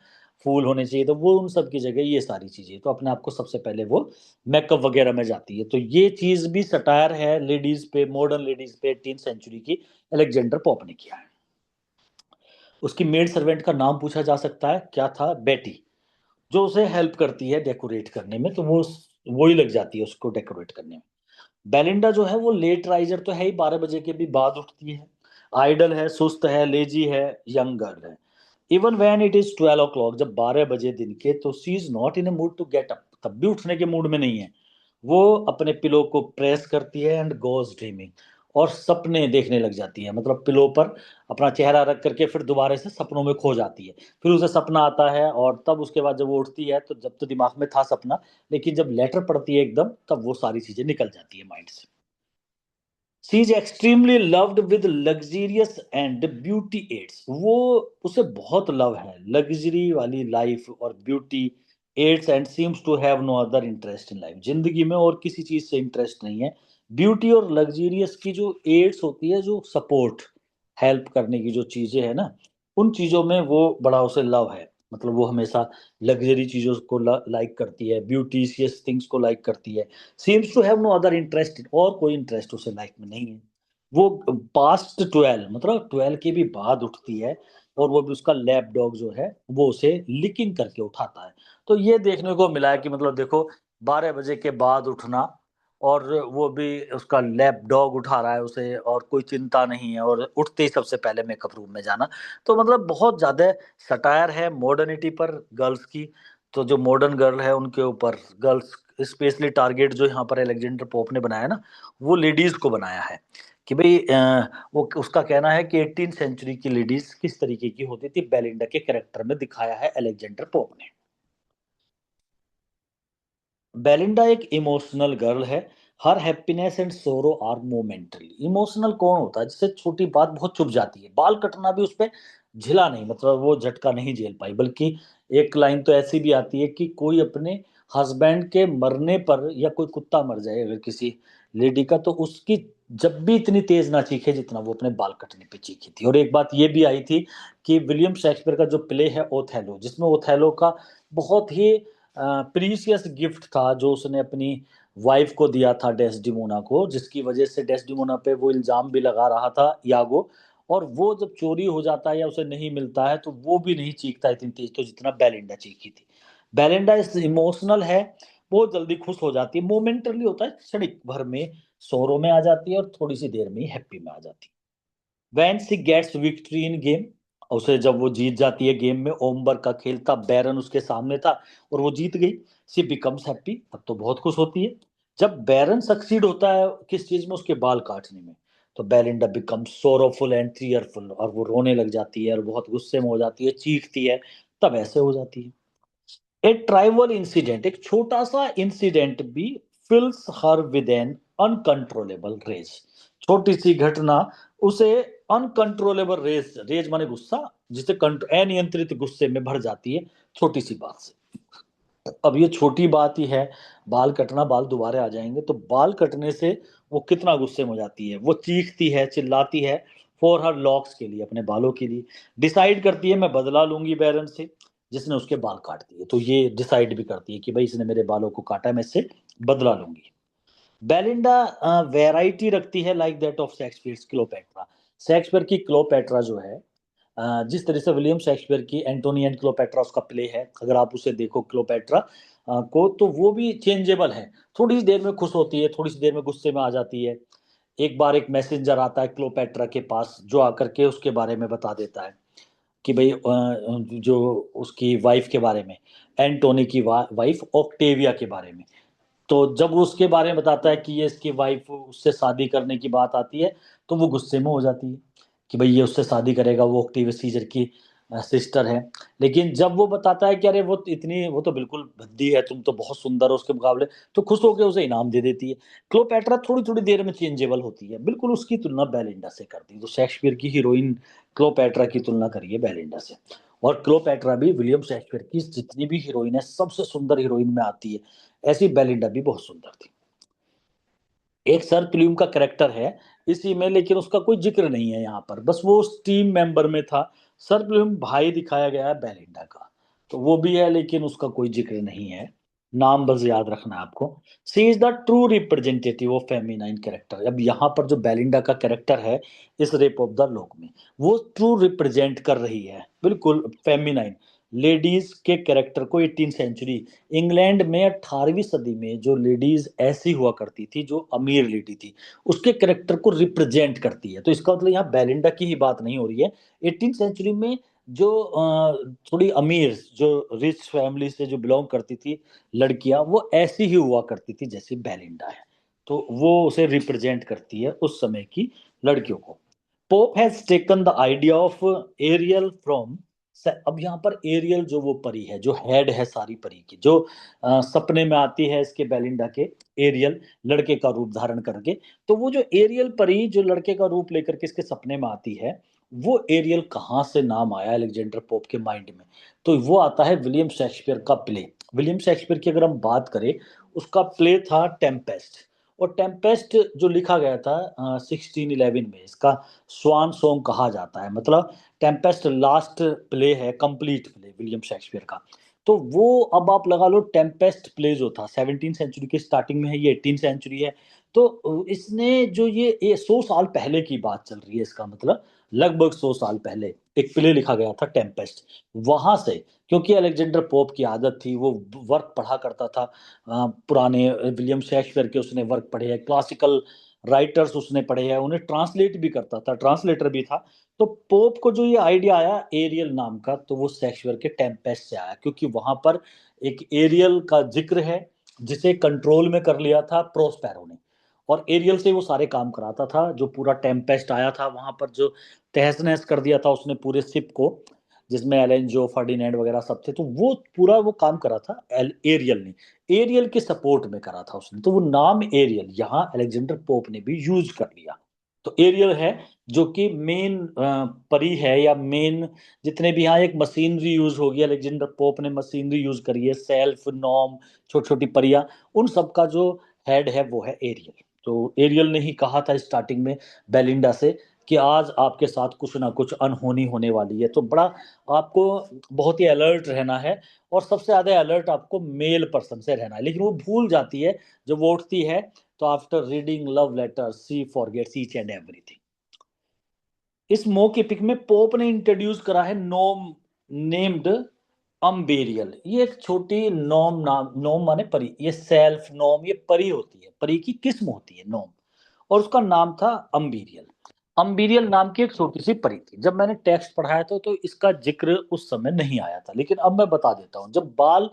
फूल होने चाहिए, तो वो उन सब की जगह ये सारी चीजें, तो अपने आप को सबसे पहले वो मेकअप वगैरह में जाती है। तो ये चीज भी सटायर है लेडीज पे, मॉडर्न लेडीज पे 18th सेंचुरी की, अलेक्जेंडर पोप ने किया है। उसकी मेड सर्वेंट का नाम पूछा जा सकता है, क्या था, बेटी, जो उसे हेल्प करती है डेकोरेट करने में, तो वो ही लग जाती है उसको डेकोरेट करने में। बेलिंडा जो है वो लेट राइजर तो है ही, 12 बजे के भी बाद उठती है, आइडल है, सुस्त है, लेजी है, यंग गर्ल है। Even when it is 12 o'clock, जब 12 बजे दिन के, तो she is not in a mood to get up, तब भी उठने के मूड में नहीं है। वो अपने पिलो को प्रेस करती है एंड गोज ड्रीमिंग, और सपने देखने लग जाती है, मतलब पिलो पर अपना चेहरा रख करके फिर दोबारा से सपनों में खो जाती है। फिर उसे सपना आता है, और तब उसके बाद जब वो उठती है, तो जब तो दिमाग में था सपना, लेकिन जब लेटर पढ़ती है एकदम, तब वो सारी चीजें निकल जाती है माइंड से। She is extremely loved with luxurious and beauty aids, वो उसे बहुत लव है लग्जरी वाली लाइफ और beauty aids, and seems to have no other interest in life, जिंदगी में और किसी चीज से इंटरेस्ट नहीं है। ब्यूटी और लग्जीरियस की जो एड्स होती है, जो सपोर्ट हेल्प करने की जो चीजें है ना, उन चीजों में वो बड़ा उसे लव है। मतलब वो हमेशा लग्जरी चीजों को लाइक करती है, ब्यूटीशियस थिंग्स को लाइक करती है। Seems to have no other interest, और कोई इंटरेस्ट उसे लाइफ में नहीं है। वो पास्ट 12, मतलब 12 के भी बाद उठती है, और वो भी उसका लैप डॉग जो है वो उसे लिकिंग करके उठाता है। तो ये देखने को मिला है कि मतलब देखो, 12 बजे के बाद उठना, और वो भी उसका लैप डॉग उठा रहा है उसे, और कोई चिंता नहीं है, और उठते ही सबसे पहले मेकअप रूम में जाना। तो मतलब बहुत ज्यादा सटायर है मॉडर्निटी पर, गर्ल्स की। तो जो मॉडर्न गर्ल है उनके ऊपर गर्ल्स, स्पेशली टारगेट जो यहाँ पर अलेक्जेंडर पोप ने बनाया ना, वो लेडीज को बनाया है। कि भाई वो उसका कहना है कि 18th सेंचुरी की लेडीज किस तरीके की होती थी, बेलिंडा के कैरेक्टर में दिखाया है अलेक्जेंडर पोप ने। बेलिंडा एक इमोशनल गर्ल है, her happiness and sorrow are momentary. Emotional कौन होता है जिससे छोटी बात बहुत चुभ जाती है, बाल कटना भी उस पे झिला नहीं, मतलब वो झटका नहीं झेल पाई, बल्कि एक लाइन तो ऐसी भी आती है कि कोई अपने हस्बैंड के मरने पर, या कोई कुत्ता मर जाए अगर किसी लेडी का, तो उसकी जब भी इतनी तेज ना चीखे जितना वो अपने बाल कटने पे चीखी थी। और एक बात ये भी आई थी कि विलियम शेक्सपियर का जो प्ले है ओथेलो, जिसमें ओथेलो का बहुत ही प्रीसियस गिफ्ट था जो उसने अपनी वाइफ को दिया था डेस्डिमोना को, जिसकी वजह से डेस्डिमोना पे वो इल्जाम भी लगा रहा था यागो। और वो जब चोरी हो जाता है या उसे नहीं मिलता है, तो वो भी नहीं चीखता इतनी तेज तो जितना बेलिंडा चीखी थी। बेलिंडा इस इमोशनल है, बहुत जल्दी खुश हो जाती है, मोमेंटरली होता है, क्षणिक भर में सोरो में आ जाती है और थोड़ी सी देर में ही हैप्पी में आ जाती है। When she gets victory in game, उसे जब वो जीत जाती है गेम में, ओम्बर का खेल था, बैरन उसके सामने था और वो जीत गई, शी बिकम्स हैप्पी, तब तो बहुत खुश होती है। जब बैरन सक्सीड होता है किस चीज में, उसके बाल काटने में, तो Belinda becomes sorrowful and tearful, और वो रोने लग जाती है और बहुत गुस्से में हो जाती है, चीखती है, तब ऐसे हो जाती है। ए ट्राइवल इंसिडेंट, एक छोटा सा इंसिडेंट भी fills her with an uncontrollable rage, छोटी सी घटना उसे अनकंट्रोलेबल रेज, रेज माने गुस्सा, जिसे अनियंत्रित गुस्से में भर जाती है छोटी सी बात से। अब ये छोटी बात ही है, बाल कटना, बाल दोबारा आ जाएंगे, तो बाल कटने से वो कितना गुस्से में हो जाती है, वो चीखती है, चिल्लाती है, फॉर हर लॉक्स के लिए, अपने बालों के लिए। डिसाइड करती है मैं बदला लूंगी बैरन से, जिसने उसके बाल काट दिए, तो ये डिसाइड भी करती है कि भाई इसने मेरे बालों को काटा है, मैं इससे बदला लूंगी। बेलिंडा वैरायटी रखती है like that of Shakespeare's Cleopatra. Shakespeare की क्लोपेट्रा जो है, जिस तरह से विलियम शेक्सपियर की एंटोनी एंड क्लोपेट्रा उसका प्ले है, अगर आप उसे देखो क्लोपेट्रा को, तो वो भी चेंजेबल है, थोड़ी सी देर में खुश होती है, थोड़ी सी देर में गुस्से में आ जाती है। एक बार एक मैसेंजर आता है क्लोपेट्रा के पास, जो आकर के उसके बारे में बता देता है कि भाई जो उसकी वाइफ के बारे में, एंटोनी की वाइफ ऑक्टेविया के बारे में, तो जब वो उसके बारे में बताता है कि ये इसकी वाइफ उससे शादी करने की बात आती है, तो वो गुस्से में हो जाती है कि भाई ये उससे शादी करेगा, वो ऑक्टेवियस सीजर की सिस्टर है। लेकिन जब वो बताता है कि अरे वो तो बिल्कुल भद्दी है, तुम तो बहुत सुंदर हो उसके मुकाबले, तो खुश होकर उसे इनाम दे देती है। क्लोपेट्रा थोड़ी थोड़ी देर में चेंजेबल होती है, बिल्कुल उसकी तुलना बेलिंडा से कर दी, तो शेक्सपियर की हीरोइन क्लोपेट्रा की तुलना करिए बेलिंडा से। और क्लोपेट्रा भी विलियम शेक्सपियर की जितनी भी हीरोइन है सबसे सुंदर हीरोइन में आती है, ऐसी बेलिंडा भी बहुत सुंदर थी। एक सर प्यूम का कैरेक्टर है इसी में, लेकिन उसका कोई जिक्र नहीं है यहाँ पर, बस वो उस टीम मेंबर में था। सर प्यूम भाई दिखाया गया है बेलिंडा का, तो वो भी है लेकिन उसका कोई जिक्र नहीं है, नाम बस याद रखना है आपको। She is the true representative of feminine character. अब यहाँ पर जो बेलिंडा का कैरेक्टर है इस रेप ऑफ द लॉक में, वो ट्रू रिप्रेजेंट कर रही है बिल्कुल फेमिनाइन लेडीज के कैरेक्टर को। 18 सेंचुरी इंग्लैंड में 18वीं सदी में जो लेडीज ऐसी हुआ करती थी, जो अमीर लेडी थी, उसके कैरेक्टर को रिप्रेजेंट करती है। तो इसका मतलब यहाँ बेलिंडा की ही बात नहीं हो रही है। 18 सेंचुरी में जो थोड़ी अमीर, जो रिच फैमिली से जो बिलोंग करती थी लड़कियां, वो ऐसी ही हुआ करती थी जैसी बेलिंडा है, तो वो उसे रिप्रेजेंट करती है उस समय की लड़कियों को। Pope has taken the idea of Ariel from. अब यहाँ पर एरियल जो वो परी है, जो हेड है सारी परी की, जो सपने में आती है इसके बेलिंडा के, एरियल लड़के का रूप धारण करके। तो वो जो एरियल परी जो लड़के का रूप लेकर के इसके सपने में आती है, वो एरियल कहाँ से नाम आया अलेक्जेंडर पोप के माइंड में? तो वो आता है विलियम शेक्सपियर का प्ले। विलियम शेक्सपियर की अगर हम बात करें, उसका प्ले था टेम्पेस्ट। और टेम्पेस्ट जो लिखा गया था 1611 में, इसका स्वान सॉन्ग कहा जाता है, मतलब टेम्पेस्ट लास्ट प्ले है, कंप्लीट प्ले विलियम शेक्सपियर का। तो वो अब आप लगा लो, टेम्पेस्ट प्ले जो था 17 सेंचुरी के स्टार्टिंग में है, ये 18 सेंचुरी है। तो इसने जो ये 100 साल पहले की बात चल रही है, इसका मतलब लगभग 100 साल पहले एक प्ले लिखा गया था टेम्पेस्ट। वहां से, क्योंकि अलेक्जेंडर पोप की आदत थी, वो वर्क पढ़ा करता था, पुराने विलियम शेक्सपियर के उसने वर्क पढ़े हैं, क्लासिकल राइटर्स उसने पढ़े हैं, उन्हें ट्रांसलेट भी करता था, ट्रांसलेटर भी था। तो पोप को जो ये आइडिया आया एरियल नाम का, तो वो शेक्सपियर के टेम्पेस्ट से आया, क्योंकि वहां पर एक एरियल का जिक्र है जिसे कंट्रोल में कर लिया था प्रोस्पेरो ने, और एरियल से वो सारे काम कराता था। जो पूरा टेम्पेस्ट आया था वहां पर, जो तहस नहस कर दिया था उसने पूरे शिप को, जिसमें एलेंजो फर्डिनेंड वगैरह सब थे, तो वो पूरा वो काम करा था एरियल ने, एरियल के सपोर्ट में करा था उसने। तो वो नाम एरियल यहाँ अलेक्जेंडर पोप ने भी यूज कर लिया। तो एरियल है जो कि मेन परी है, या मेन जितने भी यहाँ एक मशीनरी यूज होगी, अलेक्जेंडर पोप ने मशीनरी यूज करी है, सेल्फ, नॉम, छोटी छोटी परियां, उन सब का जो हेड है वो है एरियल। तो एरियल ने ही कहा था स्टार्टिंग में बेलिंडा से कि आज आपके साथ कुछ ना कुछ अनहोनी होने वाली है, तो बड़ा आपको बहुत ही अलर्ट रहना है। और सबसे ज्यादा अलर्ट आपको मेल पर्सन से रहना है, लेकिन वो भूल जाती है जब वो उठती है, तो after reading love letter she forgets each and everything. इस मौके पिक में पोप ने इंट्रोड्यूस करा है नोम नेम्ड अम्बेरियल। ये एक छोटी नोम, नाम नोम माने परी, ये सेल्फ नोम, ये परी होती है, परी की किस्म होती है नोम, और उसका नाम था अम्बेरियल। अम्बेरियल नाम की एक छोटी सी परी थी। जब मैंने टेक्स्ट पढ़ाया था तो इसका जिक्र उस समय नहीं आया था, लेकिन अब मैं बता देता हूँ। जब बाल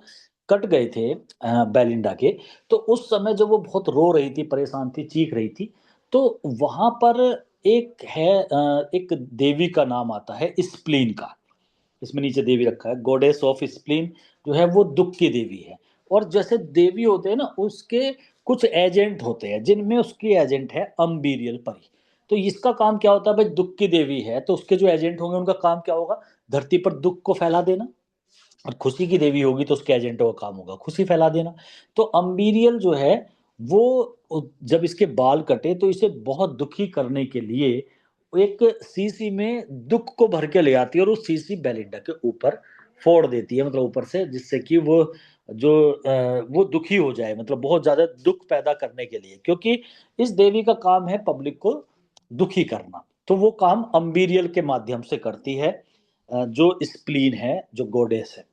कट गए थे बेलिंडा के, तो उस समय जब वो बहुत रो रही थी, परेशान थी, चीख रही थी, तो वहां पर एक है एक देवी का नाम आता है स्प्लीन का। इसमें नीचे देवी रखा है, गॉडेस ऑफ स्प्लीन, जो है वो दुख की देवी है। और जैसे देवी होते हैं ना, उसके कुछ एजेंट होते हैं, जिनमें उसकी एजेंट है अम्बीरियल परी। तो इसका काम क्या होता है भाई, दुख की देवी है तो उसके जो एजेंट होंगे उनका काम क्या होगा, धरती पर दुख को फैला देना। और खुशी की देवी होगी तो उसके एजेंटों का काम होगा खुशी फैला देना। तो अम्बीरियल जो है वो, जब इसके बाल कटे तो इसे बहुत दुखी करने के लिए एक सीसी में दुख को भर के ले आती है, और उस सीसी बेलिंडा के ऊपर फोड़ देती है, मतलब ऊपर से, जिससे कि वो जो वो दुखी हो जाए, मतलब बहुत ज्यादा दुख पैदा करने के लिए, क्योंकि इस देवी का काम है पब्लिक को दुखी करना। तो वो काम अम्बीरियल के माध्यम से करती है, जो स्प्लीन है, जो गोडेस है।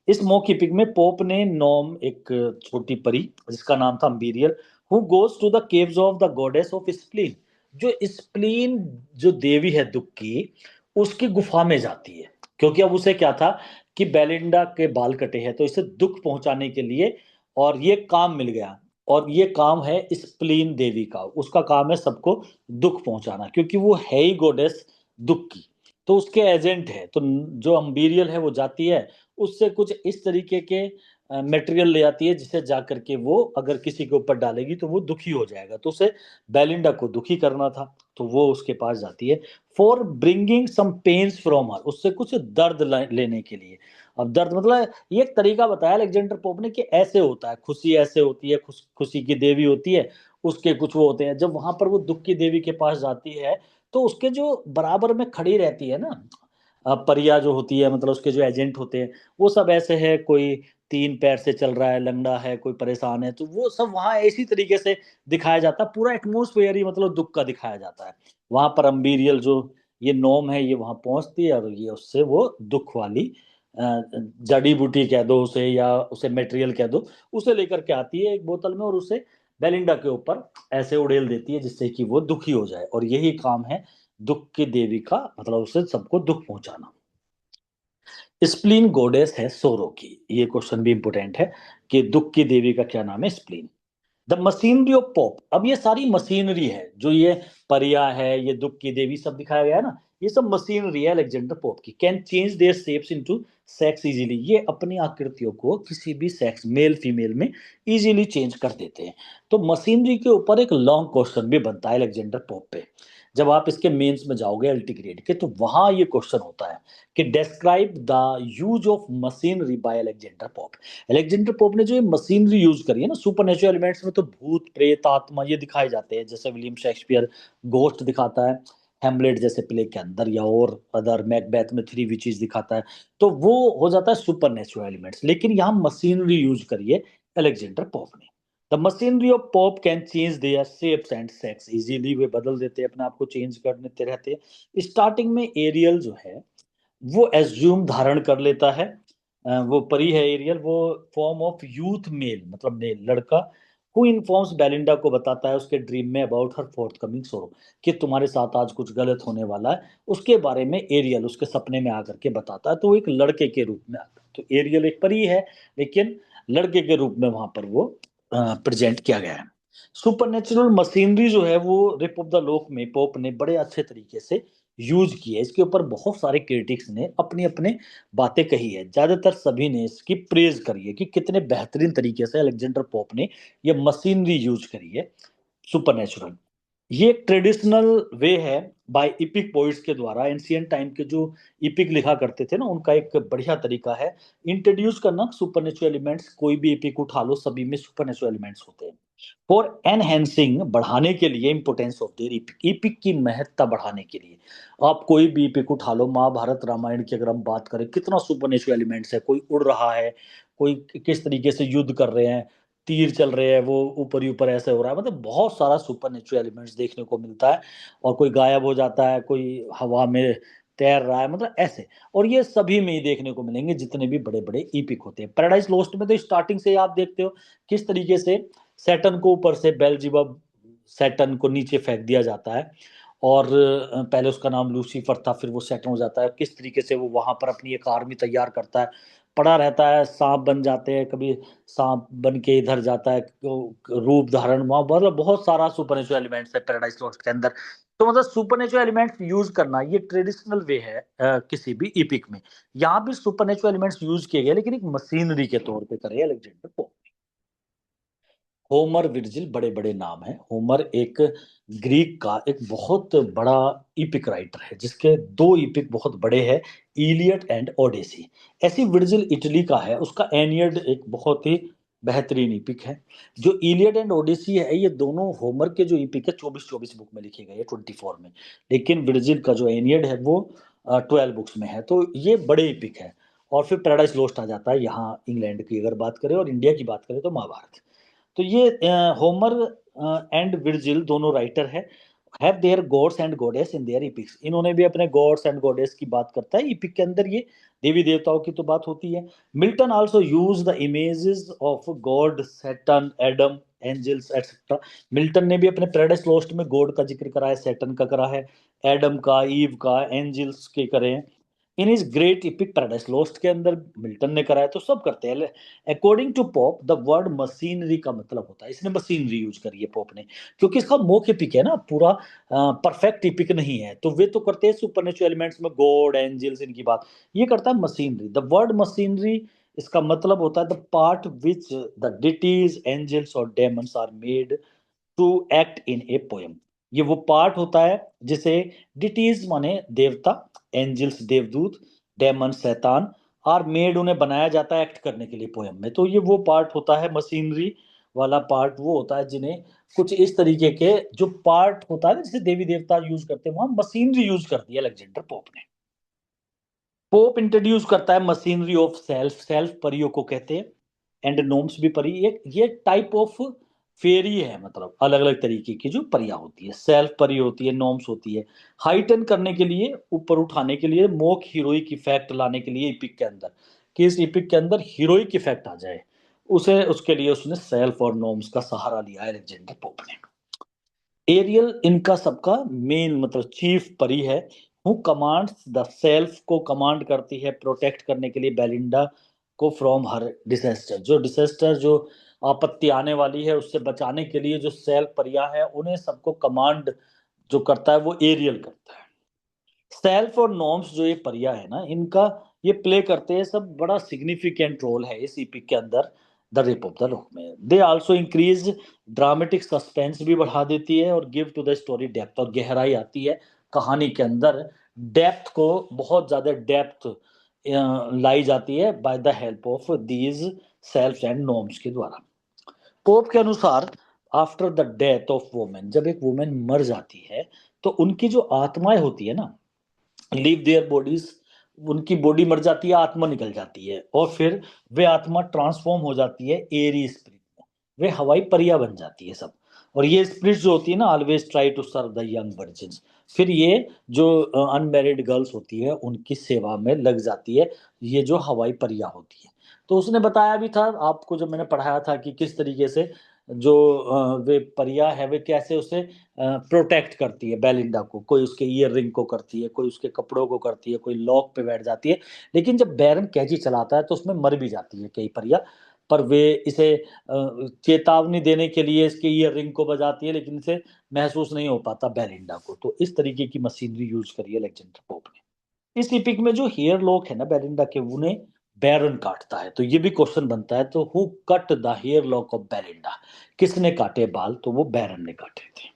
इस मौके पिक में पोप ने नोम, एक छोटी परी जिसका नाम था Umbriel, who goes to the caves of the goddess of spleen, जो स्प्लीन जो देवी है दुख की, उसकी गुफा में जाती है। क्योंकि अब उसे क्या था कि बेलिंडा के बाल कटे हैं, तो इसे दुख पहुंचाने के लिए और ये काम मिल गया, और ये काम है स्प्लीन देवी का, उसका काम है सबको दुख पहुंचाना, क्योंकि वो है ही गोडेस दुख की, तो उसके एजेंट है। तो जो अम्बीरियल है वो जाती है, उससे कुछ इस तरीके के मटेरियल ले आती है, जिसे जा करके वो अगर किसी के ऊपर डालेगी तो वो दुखी हो जाएगा, तो उसे बेलिंडा को दुखी करना था, तो वो उसके पास जाती है for bringing some pains from her, उससे कुछ दर्द लेने के लिए। अब दर्द मतलब ये एक तरीका बताया अलेक्जेंडर पोप ने कि ऐसे होता है, खुशी ऐसे होती है, खुशी की देवी होती है, उसके कुछ वो होते हैं, जब वहां पर वो दुख की देवी के पास जाती है तो उसके जो बराबर में खड़ी रहती है ना परिया जो होती है, मतलब उसके जो एजेंट होते हैं, वो सब ऐसे है, कोई तीन पैर से चल रहा है, लंगड़ा है, कोई परेशान है, तो वो सब वहां इसी तरीके से दिखाया जाता है, पूरा एटमोस्फेयर ही मतलब दुख का दिखाया जाता है। वहां पर अम्बीरियल जो ये नोम है ये वहां पहुंचती है, और ये उससे वो दुख वाली जड़ी बूटी कह दो उसे, या उसे मटेरियल कह दो, उसे लेकर के आती है एक बोतल में, और उसे बेलिंडा के ऊपर ऐसे उड़ेल देती है जिससे कि वो दुखी हो जाए, और यही काम है दुख की देवी का, मतलब उसे सबको दुख पहुंचाना। स्प्लीन गॉडेस है सोरो की, ये क्वेश्चन भी इंपोर्टेंट है कि दुख की देवी का क्या नाम है, spleen. The machinery of pop, अब ये सारी मशीनरी है, जो ये परिया है, ये दुख की देवी सब दिखाया गया है ना, ये सब मशीनरी है अलेक्जेंडर पोप की। Can change their shapes into sex easily, ये अपनी आकृतियों को किसी भी सेक्स मेल फीमेल में इजीली चेंज कर देते हैं। तो मशीनरी के ऊपर एक लॉन्ग क्वेश्चन भी बनता है अलेक्जेंडर पोप पे, जब आप इसके मेंस में जाओगे अल्टी ग्रेड के, तो वहां ये क्वेश्चन होता है कि describe the use of machinery by Alexander pope. Alexander Pope ने जो ये मशीनरी यूज करी है ना सुपर एलिमेंट्स में, तो भूत प्रेत आत्मा ये दिखाए जाते हैं, जैसे विलियम शेक्सपियर घोस्ट दिखाता है हेमलेट जैसे प्ले के अंदर, या और अदर मैकबेथ में थ्री विचेस दिखाता है, तो वो हो जाता है सुपर एलिमेंट्स। लेकिन यहाँ मशीनरी यूज करिए अलेक्जेंडर पोप ने। The machinery of Pope can change their shapes and sex easily, वे बदल देते हैं अपने आप को, चेंज करते रहते हैं। स्टार्टिंग में एरियल जो है वो एज्यूम धारण कर लेता है, वो परी है एरियल, वो फॉर्म ऑफ यूथ मेल, मतलब मेल लड़का, हु इन्फॉर्म्स बेलिंडा को बताता है उसके ड्रीम में अबाउट हर फोर्थ कमिंग सोरो, कि तुम्हारे साथ आज कुछ गलत होने वाला है, उसके बारे में एरियल उसके सपने में आकर के बताता है, तो वो एक लड़के के रूप में आता है। तो एरियल एक परी है, लेकिन लड़के के रूप में वहां पर वो प्रेजेंट किया गया है। सुपरनेचुरल मशीनरी जो है वो रिप ऑफ द लॉक में पोप ने बड़े अच्छे तरीके से यूज की है। इसके ऊपर बहुत सारे क्रिटिक्स ने अपनी अपने बातें कही है, ज्यादातर सभी ने इसकी प्रेज करी है कि कितने बेहतरीन तरीके से अलेक्जेंडर पोप ने ये मशीनरी यूज करी है सुपरनेचुरल। ये एक ट्रेडिशनल वे है बाय इपिक पोइट्स के द्वारा, एंशियंट टाइम के जो इपिक लिखा करते थे ना, उनका एक बढ़िया तरीका है इंट्रोड्यूस करना सुपरनेचुरल एलिमेंट्स। कोई भी इपिक उठा लो, सभी में सुपरनेचुरल एलिमेंट्स होते हैं। फॉर एनहेंसिंग, बढ़ाने के लिए, importance of their EPIC, EPIC की महत्ता बढ़ाने के लिए, आप कोई भी इपिक उठा लो, महाभारत रामायण की अगर हम बात करें, कितना सुपरनेचुरल एलिमेंट्स है, कोई उड़ रहा है, कोई किस तरीके से युद्ध कर रहे हैं, तीर चल रहे हैं, वो ऊपर ही ऊपर ऐसे हो रहा है, मतलब बहुत सारा सुपरनेचुरल एलिमेंट्स देखने को मिलता है। और कोई गायब हो जाता है, कोई हवा में तैर रहा है, मतलब ऐसे। और ये सभी में ही देखने को मिलेंगे जितने भी बड़े बड़े ईपिक होते हैं। पैराडाइज लॉस्ट में तो स्टार्टिंग से ही आप देखते हो किस तरीके से सैटर्न को ऊपर से बेल्जिबब, सैटर्न को नीचे फेंक दिया जाता है, और पहले उसका नाम लूसीफर था, फिर वो सैटर्न हो जाता है, किस तरीके से वो वहां पर अपनी एक आर्मी तैयार करता है, पड़ा रहता है, सांप बन जाते हैं, कभी सांप बन के इधर जाता है, रूप धारण, वहां मतलब बहुत सारा सुपर एलिमेंट्स है पैराडाइज लॉस्ट के अंदर। तो मतलब सुपर एलिमेंट्स यूज करना ये ट्रेडिशनल वे है किसी भी इपिक में। यहाँ भी सुपर एलिमेंट्स यूज किए गए, लेकिन एक मशीनरी के तौर पे करे अलेक्जेंडर पोप। होमर विर्जिल बड़े बड़े नाम हैं। होमर एक ग्रीक का एक बहुत बड़ा इपिक राइटर है, जिसके दो इपिक बहुत बड़े हैं, इलियड एंड ओडेसी। ऐसी विर्जिल इटली का है, उसका एनियड एक बहुत ही बेहतरीन इपिक है। जो इलियड एंड ओडेसी है, ये दोनों होमर के जो इपिक है 24-24 बुक में लिखे गए हैं, 24 में। लेकिन विर्जिल का जो एनियड है वो 12 बुक्स में है, तो ये बड़े इपिक है। और फिर पैराडाइस लोस्ट आ जाता है यहाँ, इंग्लैंड की अगर बात करें और इंडिया की बात करें तो महाभारत। तो ये होमर एंड विर्जिल दोनों राइटर है, have their gods and goddess in their इपिक्स। इन्होंने भी अपने गॉड्स एंड गॉडेस की बात करता है इपिक के अंदर, ये देवी देवताओं की तो बात होती है। Milton also use the images of God, Saturn, Adam, angels etcetera. Milton ने भी अपने पैराडाइस लॉस्ट में गॉड का जिक्र करा है, सैटर्न का करा है, एडम का, ईव का, एंजल्स के करे हैं। In his great epic Paradise Lost के अंदर मिल्टन ने कराया, तो सब करते हैं। According to Pope the word machinery का मतलब होता है, इसने मशीनरी यूज करी है पोप ने, क्योंकि इसका मोक इपिक है ना, पूरा परफेक्ट इपिक नहीं है, तो वे तो करते हैं सुपरनेचुरल एलिमेंट्स में गॉड एंजल्स इनकी बात, ये करता है मशीनरी। द वर्ड मशीनरी, इसका मतलब होता है the part which the deities angels और demons are made to act in a poem. ये वो पार्ट होता है जिसे डिटीज माने देवता, एंजल्स देवदूत, डेमन शैतान, आर मेड उन्हें बनाया जाता है एक्ट करने के लिए पोएम में। तो ये वो पार्ट होता है मशीनरी वाला पार्ट, वो होता है जिन्हें कुछ इस तरीके के जो पार्ट होता है ना, जैसे देवी देवता यूज करते हैं, वहां मशीनरी यूज कर दिया अलेक्जेंडर पोप ने। पोप इंट्रोड्यूस करता है मशीनरी ऑफ सेल्फ, सेल्फ परियों को कहते हैं, एंड नोम्स भी परी, ये टाइप ऑफ फेरी है, मतलब अलग अलग तरीके की जो परियां होती है, सेल्फ परी होती है, नोम्स होती है, हाइटन करने के लिए, ऊपर उठाने के लिए, मोक हीरोइक इफेक्ट लाने के लिए इपिक के अंदर, कि इस इपिक के अंदर हीरोइक इफेक्ट आ जाए, उसे उसके लिए उसने सेल्फ और नोम्स का सहारा लिया है अलेक्जेंडर पोप ने। एरियल इनका सबका मेन मतलब चीफ परी है, हु कमांड्स द सेल्फ, को कमांड करती है प्रोटेक्ट करने के लिए बेलिंडा को फ्रॉम हर डिसेस्टर, जो डिसेस्टर जो आपत्ति आने वाली है उससे बचाने के लिए जो सेल्फ परियां है उन्हें सबको कमांड जो करता है वो एरियल करता है। सेल्फ और नॉर्म्स जो ये परिया है ना, इनका ये प्ले करते हैं सब बड़ा सिग्निफिकेंट रोल है इस इपिक के अंदर, the rape of the lock में। They also increase dramatic suspense भी बढ़ा देती है और give to the story depth, और गहराई आती है कहानी के अंदर, डेप्थ को बहुत ज्यादा डेप्थ लाई जाती है by the help of these self and norms के द्वारा। पोप के अनुसार after the death of women, जब एक वुमेन मर जाती है तो उनकी जो आत्माएं होती है ना, लीव देयर बॉडीज, उनकी बॉडी मर जाती है, आत्मा निकल जाती है, और फिर वे आत्मा ट्रांसफॉर्म हो जाती है एरी स्पिरिट में, वे हवाई परिया बन जाती है सब। और ये स्पिरिट जो होती है ना, always try to serve the young virgins, फिर ये जो अनमैरिड गर्ल्स होती है उनकी सेवा में लग जाती है, ये जो हवाई परिया होती है। तो उसने बताया भी था आपको जब मैंने पढ़ाया था कि किस तरीके से जो वे परिया है वे कैसे उसे प्रोटेक्ट करती है बेलिंडा को, कोई उसके ईयर रिंग को करती है, कोई उसके कपड़ों को करती है, कोई लॉक पे बैठ जाती है, लेकिन जब बैरन कैची चलाता है तो उसमें मर भी जाती है कई परिया, पर वे इसे चेतावनी देने के लिए इसके ईयर रिंग को बजाती है, लेकिन इसे महसूस नहीं हो पाता बेलिंडा को। तो इस तरीके की मशीनरी यूज करी है अलेक्जेंडर पोप ने। इस इपिक में जो हेयर लॉक है ना बेलिंडा के, उन्हें बैरन काटता है, तो ये भी क्वेश्चन बनता है, तो who cut the hair lock of Belinda, किसने काटे बाल, तो वो बैरन ने काटे थे।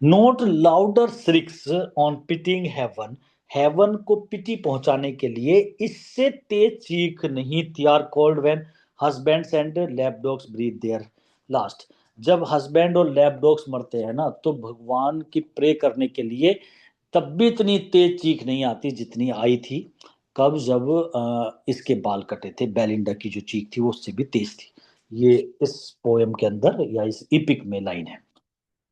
Not louder shrieks on pitying heaven, heaven को पिटी पहुंचाने के लिए इससे तेज चीख नहीं थी, are called when husbands and lapdogs breathe their last, जब हस्बैंड और लैपडॉग्स मरते हैं ना तो भगवान की प्रे करने के लिए तब भी इतनी तेज चीख नहीं आती जितनी आई थी, कब, जब इसके बाल कटे थे, बेलिंडा की जो चीख थी वो उससे भी तेज थी। ये इस पोएम के अंदर या इस इपिक में लाइन है।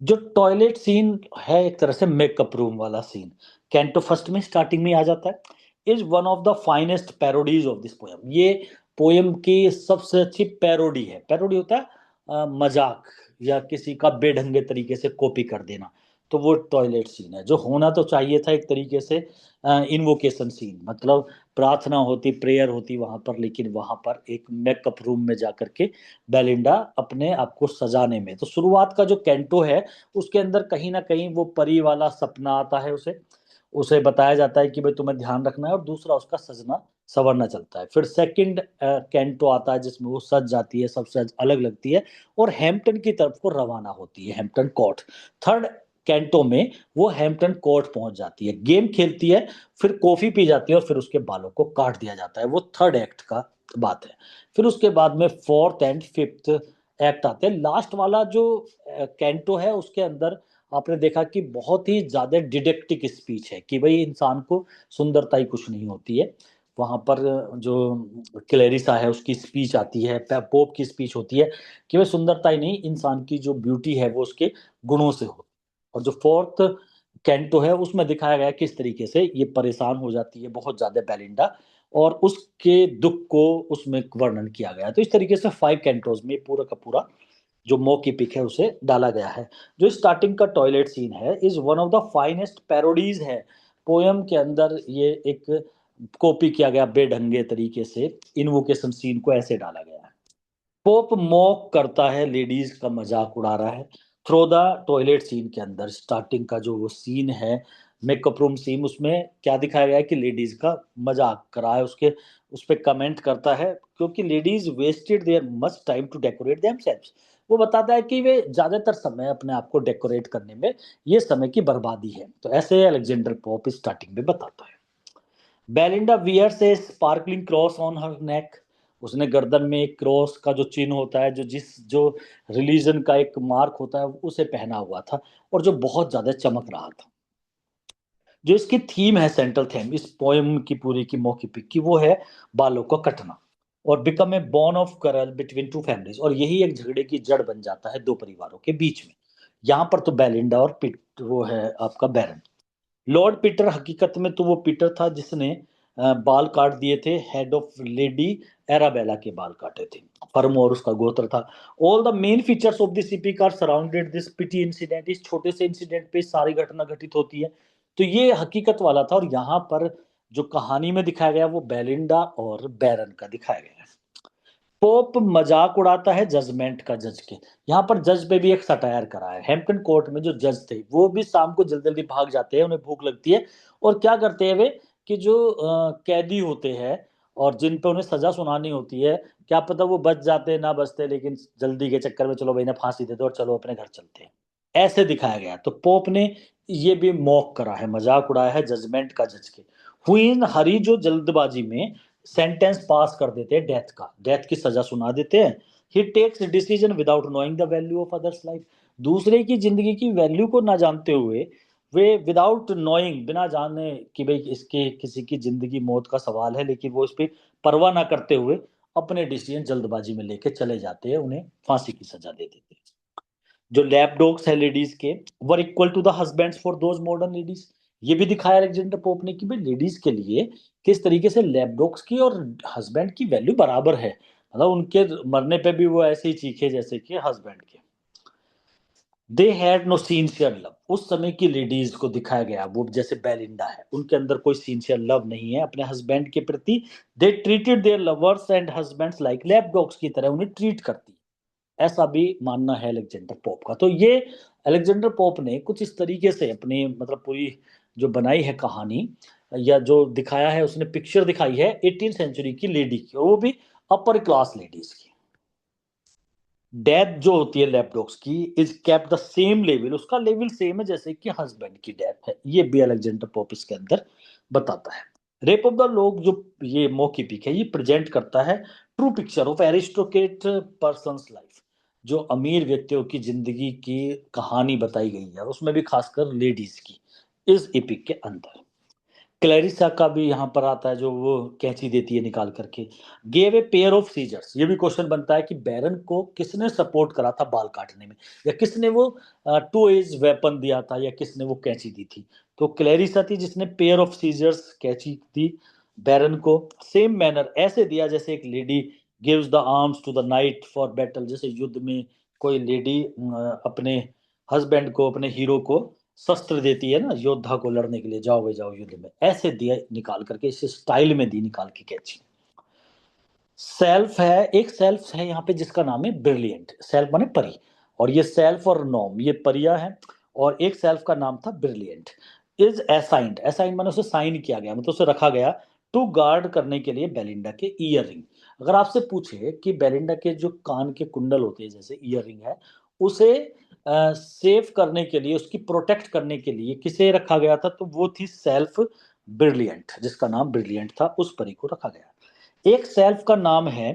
जो टॉयलेट सीन है एक तरह से मेकअप रूम वाला सीन, कैंटो फर्स्ट में स्टार्टिंग में आ जाता है, is one of the finest parodies of this poem, ये पोएम की सबसे अच्छी पैरोडी है। पैरोडी होता है मजाक या किसी का बेढंगे तरीके से कॉपी कर देना, तो वो टॉयलेट सीन है जो होना तो चाहिए था एक तरीके से इन्वोकेशन सीन, मतलब प्रार्थना होती, प्रेयर होती वहां पर, लेकिन वहां पर एक मेकअप रूम में जाकर के बेलिंडा अपने आप को सजाने में, तो शुरुआत का जो कैंटो है उसके अंदर कहीं ना कहीं वो परी वाला सपना आता है, उसे उसे बताया जाता है कि भाई तुम्हें ध्यान रखना है, और दूसरा उसका सजना संवरना चलता है। फिर सेकंड कैंटो आता है जिसमें वो सज जाती है, सबसे अलग लगती है और हैम्पटन की तरफ को रवाना होती है, हैम्पटन कोर्ट। थर्ड कैंटो में वो हैम्पटन कोर्ट पहुंच जाती है, गेम खेलती है, फिर कॉफी पी जाती है और फिर उसके बालों को काट दिया जाता है, वो थर्ड एक्ट का बात है। फिर उसके बाद में फोर्थ एंड फिफ्थ एक्ट आते हैं। लास्ट वाला जो कैंटो है उसके अंदर आपने देखा कि बहुत ही ज्यादा डिडेक्टिक स्पीच है कि भाई इंसान को सुंदरता ही कुछ नहीं होती है, वहां पर जो क्लेरिसा है उसकी स्पीच आती है, पोप की स्पीच होती है कि भाई सुंदरता ही नहीं, इंसान की जो ब्यूटी है वो उसके गुणों से होती है। और जो फोर्थ कैंटो है उसमें दिखाया गया किस तरीके से ये परेशान हो जाती है बहुत ज्यादा बेलिंडा, और उसके दुख को उसमें वर्णन किया गया है। तो इस तरीके से 5 कैंटोज में पूरा का पूरा जो मौकी पिक है उसे डाला गया है। जो स्टार्टिंग का टॉयलेट सीन है is one of the finest parodies है पोयम के अंदर, ये एक कॉपी किया गया बेढंगे तरीके से, इन्वोकेशन सीन को ऐसे डाला गया है। पोप मॉक करता है, लेडीज का मजाक उड़ा रहा है थ्रो द टॉयलेट सीन के अंदर। स्टार्टिंग का जो वो सीन है मेकअप रूम सीन, उसमें क्या दिखाया गया है कि लेडीज का मजाक करा है, उसके उस पर कमेंट करता है क्योंकि ladies wasted their much time to decorate themselves. वो बताता है कि वे ज्यादातर समय अपने आप को डेकोरेट करने में ये समय की बर्बादी है। तो ऐसे अलेक्जेंडर पोप स्टार्टिंग में बताता है। Belinda wears a sparkling cross on her neck. उसने गर्दन में एक क्रॉस का जो चिन्ह होता है, जो रिलीजन का एक मार्क होता है, उसे पहना हुआ था और जो बहुत ज्यादा चमक रहा था। जो इसकी थीम है, सेंट्रल थीम इस पोएम की पूरी की मौखिक पिक की, वो है बालों का कटना और बिकम ए बॉन ऑफ करल बिटवीन टू फैमिलीज। और यही एक झगड़े की जड़ बन जाता है दो परिवारों के बीच में। यहाँ पर तो बेलिंडा और पिट वो है आपका बैरन। लॉर्ड पीटर हकीकत में तो वो पीटर था जिसने बाल काट दिए थे, हेड ऑफ लेडी एराबेला के बाल काटे थे। फर्म और उसका गोत्र था। All the main features of this epic are surrounded this petty incident. इस छोटे से इंसिडेंट पे सारी घटना घटित होती है। तो ये हकीकत वाला था और यहाँ पर जो कहानी में दिखाया गया वो बेलिंडा और बैरन का दिखाया गया है। पोप मजाक उड़ाता है जजमेंट का, जज के। यहाँ पर जज पे भी एक सटायर करा है। हैम्पटन कोर्ट में जो जज थे वो भी शाम को जल्दी जल्दी भाग जाते हैं, उन्हें भूख लगती है। और क्या करते हैं वे कि जो कैदी होते हैं और जिन पे उन्हें सजा सुनानी होती है, क्या पता वो बच जाते ना बचते, लेकिन जल्दी के चक्कर में चलो भाई ना फांसी दे दो और चलो अपने घर चलते हैं। ऐसे दिखाया गया। तो पोप ने ये भी मॉक करा है, मजाक उड़ाया है जजमेंट का, जज के। हुईन हरी जो जल्दबाजी में सेंटेंस पास कर देते हैं डेथ का, डेथ की सजा सुना देते हैं। He takes decision without knowing the value of others life. दूसरे की जिंदगी की वैल्यू को ना जानते हुए वे विदाउट नोइंग, बिना जाने कि भाई इसके किसी की जिंदगी मौत का सवाल है, लेकिन वो इस पर परवाह ना करते हुए अपने डिसीजन जल्दबाजी में लेके चले जाते हैं, उन्हें फांसी की सजा दे देते हैं। जो लैप डॉग्स है लेडीज के, were equal to the husbands for those modern ladies. ये भी दिखाया अलेक्जेंडर पोप ने कि भाई लेडीज के लिए किस तरीके से लैप डॉग्स की और हस्बैंड की वैल्यू बराबर है। मतलब उनके मरने पे भी वो ऐसे ही चीखे जैसे कि हस्बैंड के। They had no sincere love. उस समय की लेडीज को दिखाया गया वो जैसे बेलिंडा है, उनके अंदर कोई सिंसियर लव नहीं है अपने हस्बैंड के प्रति। They treated their lovers and husbands like lap dogs की तरह उन्हें ट्रीट करती, ऐसा भी मानना है अलेक्जेंडर पोप का। तो ये अलेक्जेंडर पोप ने कुछ इस तरीके से अपनी मतलब पूरी जो बनाई है कहानी या जो दिखाया है, उसने पिक्चर दिखाई है 18 सेंचुरी की लेडी की, और वो भी अपर क्लास लेडीज की। डेथ जो होती है लैपडॉग्स की is kept the same level, उसका लेवल सेम है जैसे कि हस्बैंड की डेथ है। ये भी अलेक्जेंडर पोप इसके अंदर बताता है। रेप ऑफ द लोग जो ये मौकी पिक है, ये प्रेजेंट करता है true picture of aristocrat persons life. जो अमीर व्यक्तियों की जिंदगी की कहानी बताई गई है, उसमें भी खासकर लेडीज की, इस एपिक के अंदर। क्लैरिसा का भी यहाँ पर आता है, जो वो कैंची देती है निकाल करके। Gave a pair of scissors. ये भी क्वेश्चन बनता है कि बैरन को किसने सपोर्ट करा था बाल काटने में, या किसने वो टू एज वेपन दिया था, या किसने वो कैंची दी थी। तो क्लैरिसा थी जिसने पेयर ऑफ सीजर्स कैंची दी बैरन को। सेम मैनर ऐसे दिया जैसे एक lady gives the arms to the knight for battle. जैसे युद्ध में कोई लेडी अपने हस्बैंड को, अपने हीरो को शस्त्र देती है ना योद्धा को लड़ने के लिए, जाओ भाई जाओ युद्ध में, ऐसे दिया निकाल करके, इस स्टाइल में दी निकाल के कैची। सेल्फ है, एक सेल्फ है यहाँ पे जिसका नाम है ब्रिलियंट। सेल्फ माने परी, और ये सेल्फ और नॉम ये परिया है, और एक सेल्फ का नाम था ब्रिलियंट। इज असाइंड, असाइंड माने उसे साइन किया गया, मतलब उसे रखा गया टू गार्ड करने के लिए बेलिंडा के ईयर रिंग। अगर आपसे पूछे कि बेलिंडा के जो कान के कुंडल होते हैं जैसे ईयर रिंग है, उसे सेव करने के लिए, उसकी प्रोटेक्ट करने के लिए किसे रखा गया था, तो वो थी सेल्फ ब्रिलियंट, जिसका नाम ब्रिलियंट था, उस परी को रखा गया। एक सेल्फ का नाम है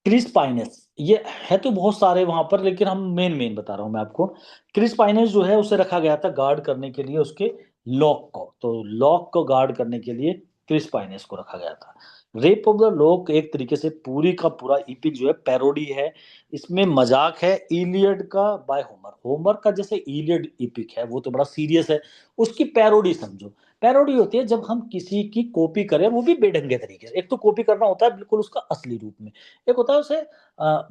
क्रिस पाइनस। ये है तो बहुत सारे वहां पर, लेकिन हम मेन मेन बता रहा हूं मैं आपको। क्रिस पाइनस जो है उसे रखा गया था गार्ड करने के लिए उसके लॉक को, तो लॉक को गार्ड करने के लिए क्रिस पाइनस को रखा गया था। रेप ऑफ द लॉक एक तरीके से पूरी का पूरा इपिक जो है पैरोडी है। इसमें मजाक है इलियड का बाय होमर। होमर का जैसे इलियड इपिक है वो तो बड़ा सीरियस है, उसकी पैरोडी समझो। पैरोडी होती है जब हम किसी की कॉपी करें, वो भी बेढंगे तरीके से। एक तो कॉपी करना होता है बिल्कुल उसका असली रूप में, एक होता है उसे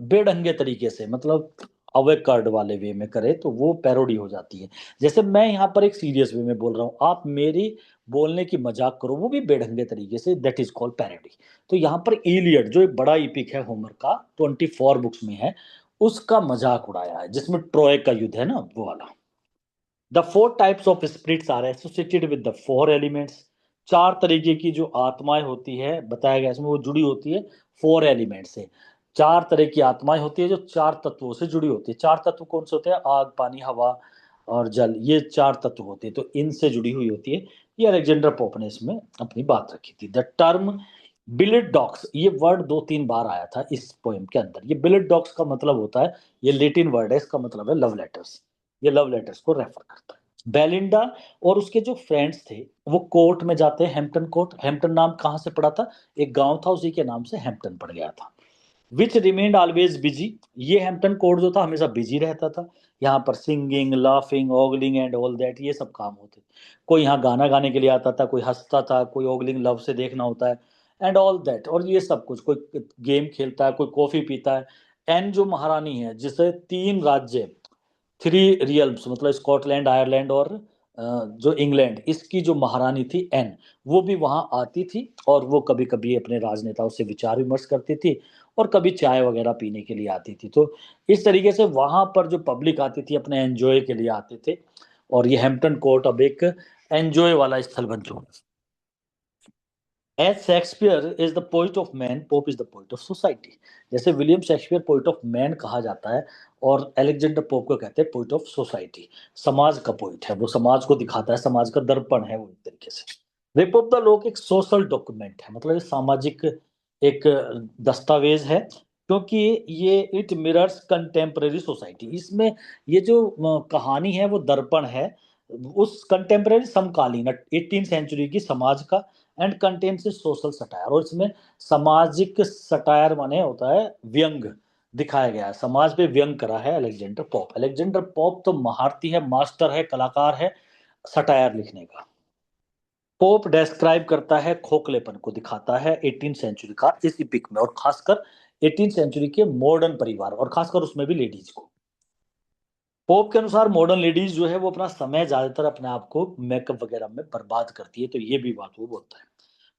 बेढंगे तरीके से, मतलब अवेकर्ड वाले वे में करे तो वो पैरोडी हो जाती है। जैसे मैं यहाँ पर एक सीरियस वे में बोल रहा हूँ, आप मेरी बोलने की मजाक करो, वो भी बेढंगे तरीके से, दैट इज कॉल्ड पैरोडी। तो यहाँ पर इलियड जो एक बड़ा इपिक है होमर का, 24 बुक्स में है, उसका मजाक उड़ाया है, जिसमें ट्रॉय का युद्ध है ना, वो वाला। The four types of spirits are associated with the four elements. चार तरीके की जो आत्माएं होती है बताया गया इसमें, वो जुड़ी होती है फोर एलिमेंट से। चार तरह की आत्माएं होती है जो चार तत्वों से जुड़ी होती है। चार तत्व कौन से होते हैं? आग, पानी, हवा और जल, ये चार तत्व होते हैं, तो इनसे जुड़ी हुई होती है। ये अलेक्जेंडर पोप ने इसमें अपनी बात रखी थी। द टर्म बिलेट डॉग्स, ये वर्ड 2-3 बार आया था इस पोएम के अंदर। ये बिलेट डॉग्स का मतलब होता है, ये लेटिन वर्ड है, इसका मतलब है लव लेटर्स। ये लव लेटर्स को रेफर करता है। बेलिंडा और उसके जो फ्रेंड्स थे वो कोर्ट में जाते हैं, हैम्पटन कोर्ट। हैम्पटन नाम कहाँ से पड़ा था? एक गांव था, उसी के नाम से हैम्पटन पड़ गया था। विच रिमेन्ड ऑलवेज बिजी, ये हैम्पटन कोर्ट जो था हमेशा बिजी रहता था। यहाँ पर singing, laughing, ogling and all that, ये सब काम होते। कोई यहाँ गाना गाने के लिए आता था, कोई हंसता था, कोई ओगलिंग लव से देखना होता है, एंड ऑल दैट, और ये सब कुछ। कोई गेम खेलता है, कोई कॉफी पीता है। एन जो महारानी है, जिसे 3 राज्य, 3 रियल्स मतलब स्कॉटलैंड, आयरलैंड और जो इंग्लैंड, इसकी जो महारानी थी एन, वो भी वहां आती थी, और वो कभी कभी अपने राजनेताओं से विचार विमर्श करती थी, और कभी चाय वगैरह पीने के लिए आती थी। तो इस तरीके से वहां पर जो पब्लिक आती थी अपने एंजॉय के लिए आते थे, और ये हैम्पटन कोर्ट अब एक एंजॉय वाला स्थल बन चुका है। As Shakespeare is the poet of man, Pope is the poet of society. जैसे William Shakespeare poet of man कहा जाता है, और अलेक्जेंडर पोप को कहते हैं पोइट ऑफ सोसाइटी। समाज का पोइट है वो, समाज को दिखाता है, समाज का दर्पण है वो एक तरीके से। रेप ऑफ द लॉक एक सोशल डॉक्यूमेंट है, मतलब ये सामाजिक एक दस्तावेज है, क्योंकि ये इट मिरर्स कंटेम्परेरी सोसाइटी। इसमें ये जो कहानी है वो दर्पण है उस कंटेम्परेरी, समकालीन 18 सेंचुरी की समाज का, एंड कंटेन्स सोशल सटायर। और इसमें सामाजिक सटायर माने होता है व्यंग, दिखाया गया है, समाज पे व्यंग करा है अलेक्जेंडर पोप। अलेक्जेंडर पोप तो महारथी है, मास्टर है, कलाकार है सटायर लिखने का। पोप डेस्क्राइब करता है खोखलेपन को, दिखाता है 18 सेंचुरी का इस इपिक में, और खासकर 18 सेंचुरी के मॉडर्न परिवार, और खासकर उसमें भी लेडीज को। पोप के अनुसार मॉडर्न लेडीज जो है वो अपना समय ज्यादातर अपने आप को मेकअप वगैरह में बर्बाद करती है, तो ये भी बात वो बोलता है।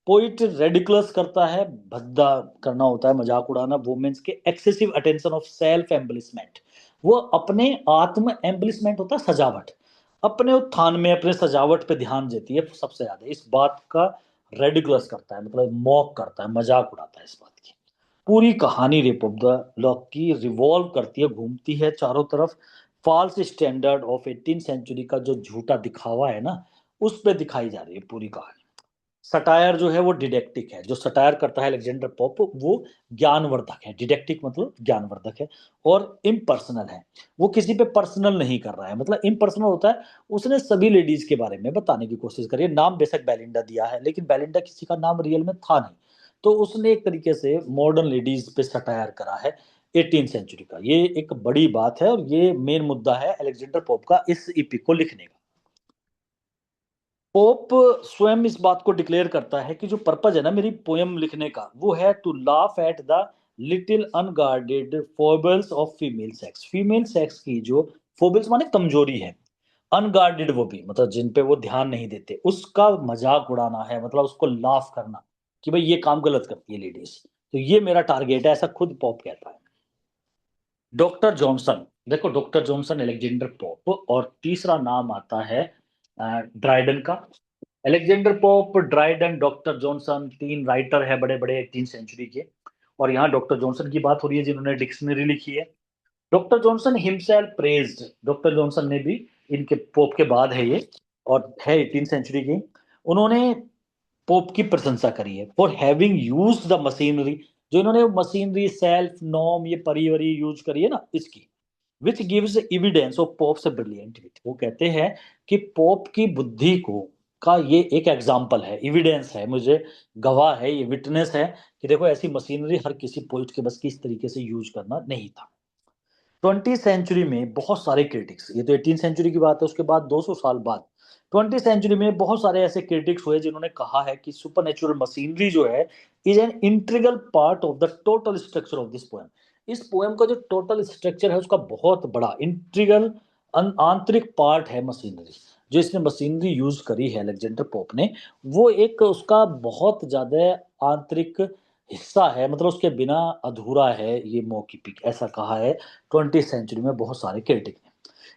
पोइट रेडिकुलस करता है, भद्दा करना होता है, मजाक उड़ाना, वुमेन्स के excessive attention of self embellishment. वो अपने आत्म एम्बलिशमेंट होता है सजावट, अपने उत्थान में अपने सजावट पे ध्यान देती है सबसे ज्यादा, इस बात का रेडिकुलस करता है, मतलब मॉक करता है, मजाक उड़ाता है इस बात की। पूरी कहानी रेप ऑफ द लॉक की रिवॉल्व करती है, घूमती है चारों तरफ फॉल्स स्टैंडर्ड ऑफ 18 सेंचुरी का जो झूठा दिखावा है ना, उस पे दिखाई जा रही है पूरी कहानी। सटायर जो है वो डिडेक्टिक है, जो सटायर करता है अलेक्जेंडर पोप वो ज्ञानवर्धक है। डिडेक्टिक मतलब ज्ञानवर्धक है, और इम्पर्सनल है, वो किसी पे पर्सनल नहीं कर रहा है, मतलब इम्पर्सनल होता है। उसने सभी लेडीज के बारे में बताने की कोशिश करी है। नाम बेशक बेलिंडा दिया है, लेकिन बेलिंडा किसी का नाम रियल में था नहीं, तो उसने एक तरीके से मॉडर्न लेडीज पे सटायर करा है 18 सेंचुरी का। ये एक बड़ी बात है, और ये मेन मुद्दा है अलेक्जेंडर पोप का इस इपिक को लिखने का। पोप स्वयं इस बात को डिक्लेयर करता है कि जो पर्पज है ना मेरी पोयम लिखने का, वो है to laugh at the little unguarded foibles of female sex. Female sex की जो फोबल्स माने कमजोरी है, अनगार्डेड वो भी मतलब जिन पे वो ध्यान नहीं देते, उसका मजाक उड़ाना है, मतलब उसको लाफ करना कि भाई ये काम गलत करती है लेडीज। तो ये मेरा टारगेट है, ऐसा खुद पॉप कहता है। डॉक्टर जॉनसन, देखो डॉक्टर जॉनसन, अलेक्जेंडर पोप, और तीसरा नाम आता है ड्राइडन का। Alexander pope, Dryden, doctor Johnson, 3 writer है बड़े बड़े 18 सेंचुरी के। और यहाँ डॉक्टर जॉनसन की बात हो रही है जिन्होंने डिक्शनरी लिखी है। Doctor Johnson himself praised, doctor Johnson ने भी, इनके पोप के बाद है ये, और है 18 सेंचुरी की। उन्होंने पोप की प्रशंसा करी है for having used the machinery, जो इन्होंने मशीनरी, सेल्फ, नॉर्म, ये परिवरी यूज करी है ना इसकी, which gives evidence of Pope's brilliant wit. वो कहते हैं कि पोप की बुद्धि को का ये एक एग्जाम्पल है, एविडेंस है, मुझे गवाह है, ये विटनेस है कि देखो ऐसी मशीनरी हर किसी पोइट के बस की इस तरीके से यूज करना नहीं था। 20 सेंचुरी में बहुत सारे क्रिटिक्स, ये तो 18 सेंचुरी की बात है, उसके बाद 200 साल बाद 20 सेंचुरी में बहुत सारे ऐसे क्रिटिक्स हुए जिन्होंने कहा है कि सुपरनेचुरल मशीनरी जो है is an integral part of the total structure of this poem. इस पोएम का जो टोटल स्ट्रक्चर है उसका बहुत बड़ा इंटीग्रल आंतरिक पार्ट है मशीनरी। जो इसने मशीनरी यूज करी है अलेक्जेंडर पोप ने, वो एक उसका बहुत ज्यादा आंतरिक हिस्सा है, मतलब उसके बिना अधूरा है ये मौकी पिक, ऐसा कहा है 20th सेंचुरी में बहुत सारे क्रिटिक ने।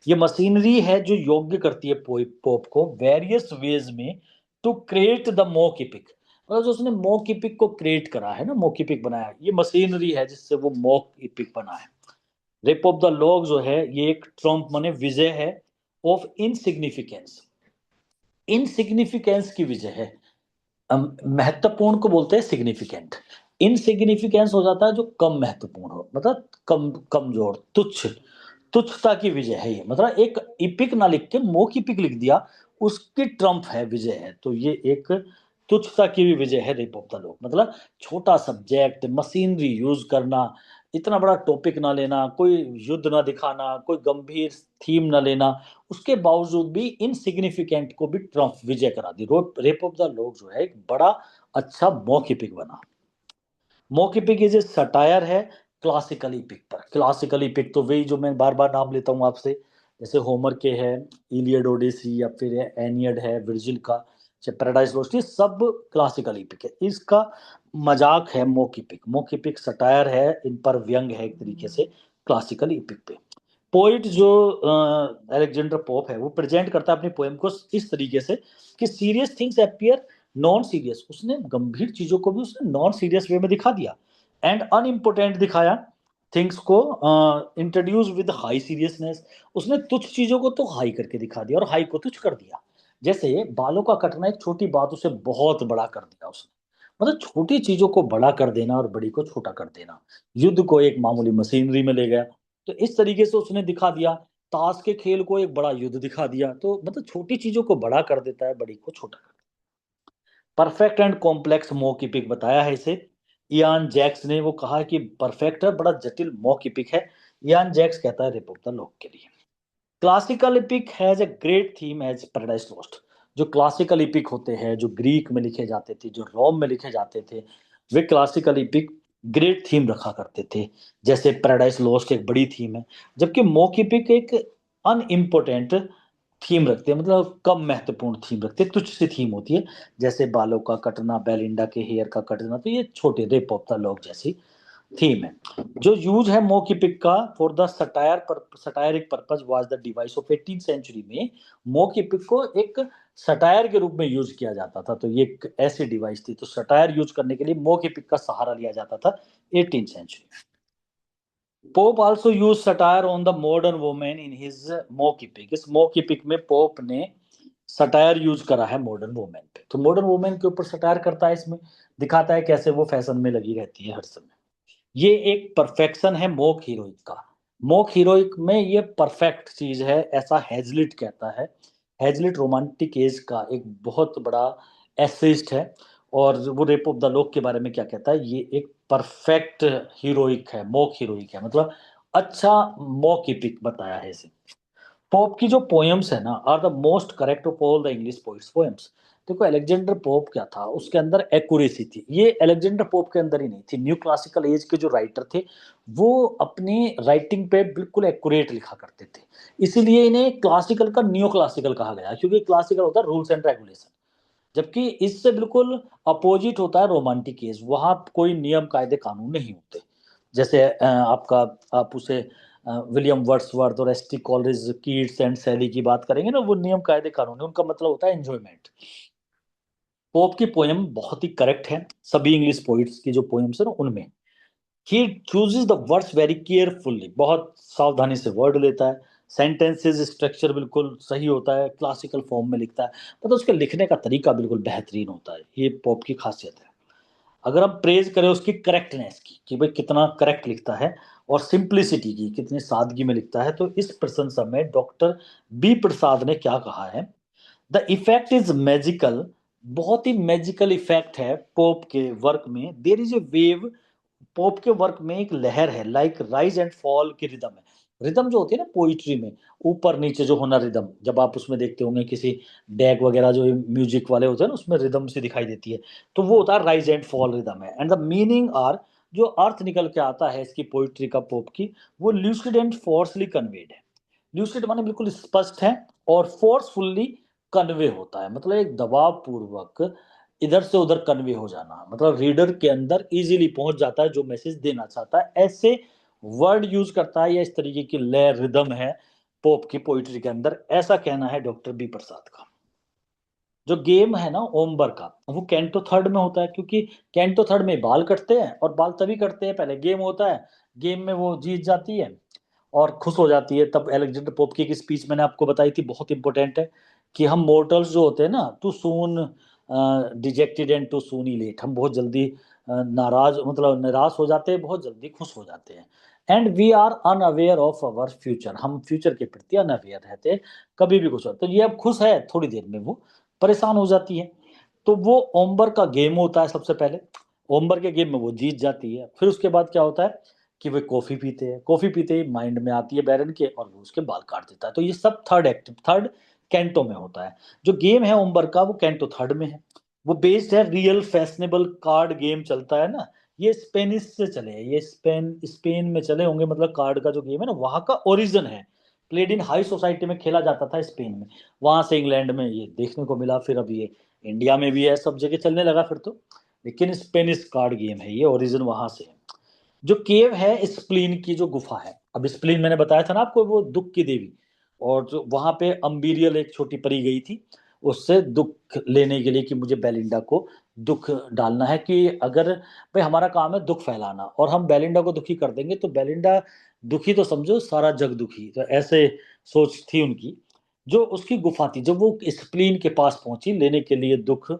ये मशीनरी है जो योग्य करती है पोप को वेरियस वेज में टू क्रिएट द मॉक मतलब जो उसने मॉक इपिक को क्रिएट करा है ना, मॉक इपिक बनाया, ये मशीनरी है जिससे वो मॉक इपिक बना है। रेप ऑफ द लॉग जो है ये एक ट्रम्प माने विजय है ऑफ इनसिग्निफिकेंस। इनसिग्निफिकेंस की विजय है। महत्वपूर्ण को बोलते हैं सिग्निफिकेंट। इनसिग्निफिकेंस हो जाता है जो कम महत्वपूर्ण हो, मतलब कम कमजोर तुच्छ, तुच्छता की विजय है ये। मतलब एक इपिक ना लिख के मोक इपिक लिख दिया, उसकी ट्रम्प है, विजय है, तो ये एक तुच्छता की भी विजय है रेप ऑफ द लॉग। मतलब छोटा सब्जेक्ट, मशीनरी यूज करना, इतना बड़ा टॉपिक ना लेना, कोई युद्ध ना दिखाना, कोई गंभीर थीम ना लेना, उसके बावजूद भी इनसिग्निफिकेंट को भी ट्रम्प विजय करा दी। रेप ऑफ द लॉग जो है एक बड़ा अच्छा मॉक इपिक बना। मॉक इपिक ये जो सटायर है क्लासिकल इपिक पर। क्लासिकल इपिक तो वही जो मैं बार बार नाम लेता हूँ आपसे, जैसे होमर के है इलियड ओडिसी, या फिर एनियड है विर्जिल का, चाहे पैराडाइज लोस्ट, ये सब क्लासिकल इपिक है। इसका मजाक है mock EPIC. Mock EPIC satire है, इन पर व्यंग है एक तरीके से क्लासिकल इपिक पे। पोइट जो अलेक्जेंडर पोप है वो प्रेजेंट करता है अपनी पोएम को इस तरीके से कि serious things appear non serious. उसने गंभीर चीजों को भी उसने नॉन सीरियस वे में दिखा दिया, एंड अनइम्पोर्टेंट दिखाया थिंग्स को इंट्रोड्यूस विद हाई सीरियसनेस। उसने तुच्छ चीजों को तो हाई करके दिखा दिया और हाई को तुच्छ कर दिया। जैसे बालों का कटना एक छोटी बात, उसे बहुत बड़ा कर दिया उसने। मतलब छोटी चीजों को बड़ा कर देना और बड़ी को छोटा कर देना। युद्ध को एक मामूली मशीनरी में ले गया, तो इस तरीके से उसने दिखा दिया। ताश के खेल को एक बड़ा युद्ध दिखा दिया। तो मतलब छोटी चीजों को बड़ा कर देता है, बड़ी को छोटा कर। परफेक्ट एंड कॉम्प्लेक्स मॉक बताया है इसे इयान जैक्स ने। वो कहा है कि परफेक्ट है, बड़ा जटिल मॉक है। इयान जैक्स कहता है रिप ऑफ द लॉक के लिए classical epic has a great theme as Paradise Lost. जो क्लासिकल इपिक होते हैं, जो ग्रीक में लिखे जाते थे, जो रोम में लिखे जाते थे, वे क्लासिकल इपिक ग्रेट थीम रखा करते थे। जैसे पैराडाइज लॉस्ट एक बड़ी थीम है, जबकि मॉक इपिक एक अनइम्पोर्टेंट थीम रखते हैं, मतलब कम महत्वपूर्ण थीम रखते हैं, तुच्छ सी थीम होती है। जैसे बालों का कटना, बेलिंडा के हेयर का कटना, तो ये छोटे रेप ऑफ द लॉग जैसी थीम है। जो यूज है मोकिपिक का for the satiric purpose was the device of 18th century में। मोकिपिक को एक सटायर के रूप में यूज किया जाता था, तो ये एक ऐसी डिवाइस थी। तो सटायर यूज करने के लिए मोकिपिक का सहारा लिया जाता था 18th century. Pope also use satire on the modern women in his mock epic. इस मोकिपिक में पोप ने सटायर यूज करा है मॉडर्न वुमेन पे। तो मॉडर्न वुमेन के ऊपर सटायर करता है, इसमें दिखाता है कैसे वो फैशन में लगी रहती है हर समय। ये एक परफेक्शन है मोक हीरोइक का। मोक हीरोइक में ये परफेक्ट चीज है, ऐसा हेजलिट कहता है। हेजलिट रोमांटिक एज का एक बहुत बड़ा एसेइस्ट है। और वो रेप ऑफ द लॉक के बारे में क्या कहता है, ये एक परफेक्ट हीरोइक है, मोक हीरोइक है, मतलब अच्छा मोक इपिक बताया है इसे। पोप की जो पोएम्स है ना are the most correct of all the English poets poems. देखो अलेक्जेंडर पोप क्या था, उसके अंदर एक्यूरेसी थी। ये अलेक्जेंडर पोप के अंदर ही नहीं थी, न्यू क्लासिकल एज के जो राइटर थे वो अपनी राइटिंग पे बिल्कुल एक्यूरेट लिखा करते थे। इसीलिए इन्हें क्लासिकल का न्यू क्लासिकल कहा गया, क्योंकि क्लासिकल होता है रूल्स एंड रेगुलेशन, जबकि इससे बिल्कुल अपोजिट होता है रोमांटिक एज। वहां कोई नियम कायदे कानून नहीं होते। जैसे आपका आप उसे विलियम वर्ड्सवर्थ और S T Coleridge Keats and Shelley की बात करेंगे ना, वो नियम कायदे कानून है, उनका मतलब होता है एंजॉयमेंट। पोप की पोयम बहुत ही करेक्ट है, सभी इंग्लिश पोइट्स की जो पोएम्स है ना उनमें। ही chooses the words very carefully, बहुत सावधानी से वर्ड लेता है। सेंटेंसेस स्ट्रक्चर बिल्कुल सही होता है, क्लासिकल फॉर्म में लिखता है, मतलब उसके लिखने का तरीका बिल्कुल बेहतरीन होता है। ये पॉप की खासियत है। अगर हम प्रेज करें उसकी करेक्टनेस की कि भाई कितना करेक्ट लिखता है, और सिंप्लिसिटी की कितनी सादगी में लिखता है, तो इस प्रशंसा में डॉक्टर बी प्रसाद ने क्या कहा है, द इफेक्ट इज मैजिकल। बहुत ही मैजिकल इफेक्ट है पोप के वर्क में। There is a wave, pope के वर्क में एक लहर है, लाइक राइज एंड फॉल की रिदम है। रिदम जो होती है ना पोइट्री में, ऊपर नीचे जो होना रिदम, जब आप उसमें देखते होंगे किसी डैक वगैरह जो म्यूजिक वाले होते हैं ना, उसमें रिदम से दिखाई देती है, तो वो होता है राइज एंड फॉल रिदम है। एंड द मीनिंग आर, जो अर्थ निकल के आता है इसकी पोइट्री का पोप की, वो ल्यूसिड एंड फोर्सली कन्वेड है। ल्यूसिड माने बिल्कुल स्पष्ट है, और फोर्सफुल्ली कन्वे होता है, मतलब एक दबाव पूर्वक इधर से उधर कन्वे हो जाना, मतलब रीडर के अंदर इजीली पहुंच जाता है जो मैसेज देना चाहता है, ऐसे वर्ड यूज करता है, या इस तरीके की लय रिदम है पोप की पोइट्री के अंदर, ऐसा कहना है डॉक्टर बी प्रसाद का। जो गेम है ना ओम्बर का, वो कैंटो थर्ड में होता है, क्योंकि कैंटो थर्ड में बाल कटते हैं, और बाल तभी कटते हैं, पहले गेम होता है, गेम में वो जीत जाती है और खुश हो जाती है। तब अलेक्जेंडर पोप की एक स्पीच मैंने आपको बताई थी, बहुत इंपॉर्टेंट है, कि हम मोर्टल्स जो होते हैं ना, too soon dejected and too soon elate, हम बहुत जल्दी नाराज, मतलब निराश हो जाते हैं, बहुत जल्दी खुश हो जाते हैं। And we are unaware of our future, हम फ्यूचर के प्रति अनअवेयर रहते हैं, कभी भी कुछ हो तो ये अब खुश है, थोड़ी देर में वो परेशान हो जाती है। तो वो ओम्बर का गेम होता है सबसे पहले, ओम्बर के गेम में वो जीत जाती है। फिर उसके बाद क्या होता है कि वे कॉफी पीते हैं, कॉफी पीते ही माइंड में आती है बैरन के, और वो उसके बाल काट देता है। तो ये सब थर्ड कैंटो में होता है। जो गेम है ओम्बर का, वो कैंटो थर्ड में है। वो बेस्ड है रियल फैशनेबल कार्ड गेम चलता है ना, ये स्पेनिश से चले हैं, ये स्पेन में चले होंगे, मतलब कार्ड का जो गेम है ना, वहां का ओरिजिन है। प्लेड इन हाई सोसाइटी में खेला जाता था स्पेन में, वहां से इंग्लैंड में ये देखने को मिला, फिर अब ये इंडिया में भी है, सब जगह चलने लगा फिर तो। लेकिन स्पेनिश कार्ड गेम है, ये ओरिजिन वहां से है। जो केव है स्प्लीन की जो गुफा है, अब स्प्लीन मैंने बताया था ना आपको, वो दुख की देवी, और जो वहां पे अम्बीरियल एक छोटी परी गई थी उससे दुख लेने के लिए, कि मुझे बेलिंडा को दुख डालना है, कि अगर भाई हमारा काम है दुख फैलाना, और हम बेलिंडा को दुखी कर देंगे तो बेलिंडा दुखी तो समझो सारा जग दुखी, तो ऐसे सोच थी उनकी। जो उसकी गुफा थी, जब वो स्प्लीन के पास पहुंची लेने के लिए दुख,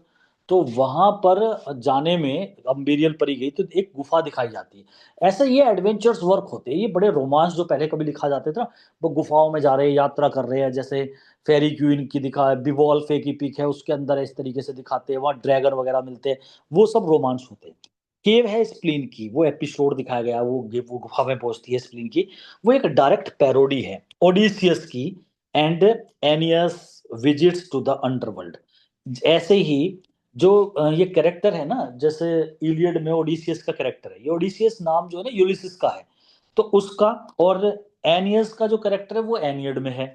तो वहां पर जाने में अम्बेरियल परी गई तो एक गुफा दिखाई जाती है। ऐसे ये एडवेंचर्स वर्क होते हैं, ये बड़े रोमांस जो पहले कभी लिखा जाते थे ना, वो गुफाओं में जा रहे हैं, यात्रा कर रहे हैं, जैसे फेरी क्वीन की दिखा है, बिवॉल फे की पिक है, उसके अंदर इस तरीके से दिखाते हैं, वहाँ ड्रैगन वगैरह मिलते हैं, वो सब रोमांस होते हैं। केव है स्प्लीन की, वो एपिसोड दिखाया गया, वो गुफा में पहुंचती है स्प्लीन की, वो एक डायरेक्ट पैरोडी है ओडिसियस की, and Aeneas visits to the underworld. ऐसे ही जो ये कैरेक्टर है ना, जैसे इलियड में ओडिसियस का कैरेक्टर है, ये ओडिसियस नाम जो है ना यूलिसिस का है, तो उसका, और एनियस का जो कैरेक्टर है वो एनियड में है।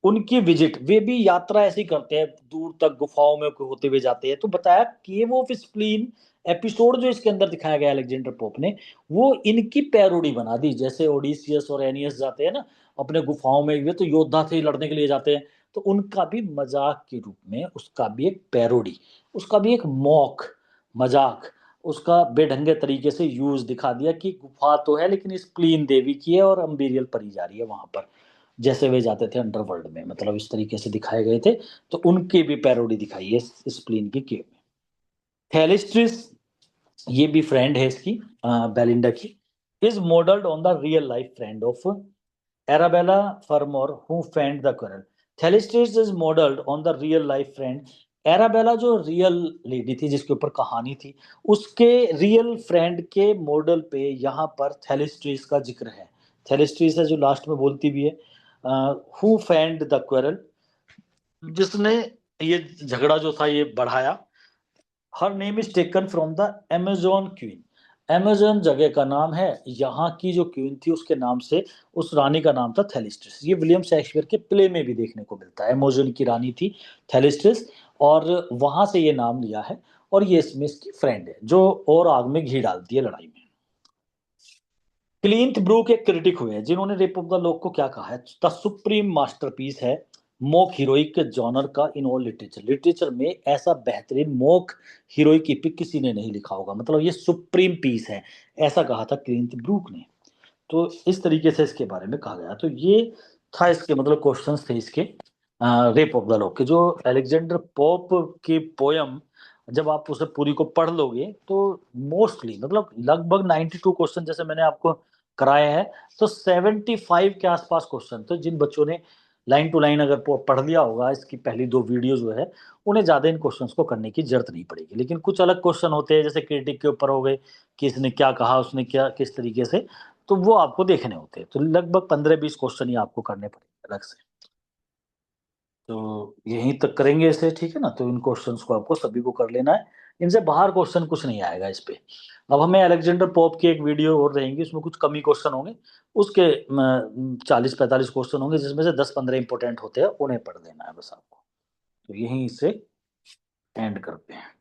उनकी विजिट, वे भी यात्रा ऐसी करते हैं, दूर तक गुफाओं में होते हुए जाते हैं। तो बताया कि वो स्प्लीन एपिसोड जो इसके अंदर दिखाया गया अलेक्जेंडर पोप ने, वो इनकी पैरोडी बना दी। जैसे ओडिसियस और एनियस जाते हैं ना अपने गुफाओं में, वे तो योद्धा थे, लड़ने के लिए जाते हैं, तो उनका भी मजाक के रूप में उसका भी एक पैरोडी, उसका भी एक मॉक, मजाक, उसका बेढंगे तरीके से यूज दिखा दिया, कि गुफा तो है लेकिन स्प्लीन देवी की है और अम्बेरियल परी जा रही है वहां पर, जैसे वे जाते थे अंडरवर्ल्ड में, मतलब इस तरीके से दिखाए गए थे। तो उनकी भी पैरोडी दिखाई है स्प्लीन की केव में। थैलिस्ट्रिस, ये भी फ्रेंड है इसकी, बेलिंडा की, is modelled on the real life friend of Arabella Fermor who fend the curl. Thalestris is modelled on the real life friend, Arabella जो रियल लेडी थी जिसके ऊपर कहानी थी, उसके रियल फ्रेंड के मॉडल पे यहाँ पर थैलिस्ट्रिस का जिक्र है। थैलिस्ट्रिस है जो लास्ट में बोलती भी है, हु फेंड द क्वेरल, जिसने ये झगड़ा जो था ये बढ़ाया। Her name is taken from the Amazon queen, Amazon जगह का नाम है, यहाँ की जो क्वीन थी उसके नाम से, उस रानी का नाम था थैलिस्ट्रिस। ये विलियम शेक्सपियर के प्ले में भी देखने को मिलता है, अमेजोन की रानी थी थैलिस्ट्रिस, और वहां से ये नाम लिया है। और ये इसमें इसकी फ्रेंड है जो और आग में घी डालती है लड़ाई में। क्लिंट ब्रूक एक क्रिटिक हुए हैं जिन्होंने रेप ऑफ द लॉक को क्या कहा है, द सुप्रीम मास्टरपीस है मोक हीरोइक जॉनर का इन ऑल लिटरेचर, लिटरेचर में ऐसा बेहतरीन मोक हीरोइक एपिक किसी ने नहीं लिखा होगा, मतलब ये सुप्रीम पीस है, ऐसा कहा था क्लिंट ब्रूक ने। तो इस तरीके से इसके बारे में कहा गया। तो ये था इसके मतलब क्वेश्चंस थे इसके रेप ऑफ द लॉक के। जो अलेक्जेंडर पोप की पोयम, जब आप उसे पूरी को पढ़ लोगे तो मोस्टली, मतलब लगभग 92 क्वेश्चन जैसे मैंने आपको कराए हैं, तो 75 के आसपास क्वेश्चन, तो जिन बच्चों ने लाइन टू लाइन अगर पढ़ लिया होगा इसकी पहली दो वीडियो जो है, उन्हें ज्यादा इन क्वेश्चंस को करने की जरूरत नहीं पड़ेगी। लेकिन कुछ अलग क्वेश्चन होते हैं जैसे क्रिटिक के ऊपर हो गए, कि इसने क्या कहा, उसने क्या किस तरीके से, तो वो आपको देखने होते हैं। तो लगभग 15-20 क्वेश्चन ही आपको करने पड़ेंगे अलग से। तो यहीं तक करेंगे इसे, ठीक है ना। तो इन क्वेश्चंस को आपको सभी को कर लेना है, इनसे बाहर क्वेश्चन कुछ नहीं आएगा इस पे। अब हमें अलेक्जेंडर पोप की एक वीडियो और रहेंगी, उसमें कुछ कमी क्वेश्चन होंगे, उसके 40-45 क्वेश्चन होंगे, जिसमें से 10-15 इंपॉर्टेंट होते हैं, उन्हें पढ़ लेना है बस आपको। तो यहीं से एंड करते हैं।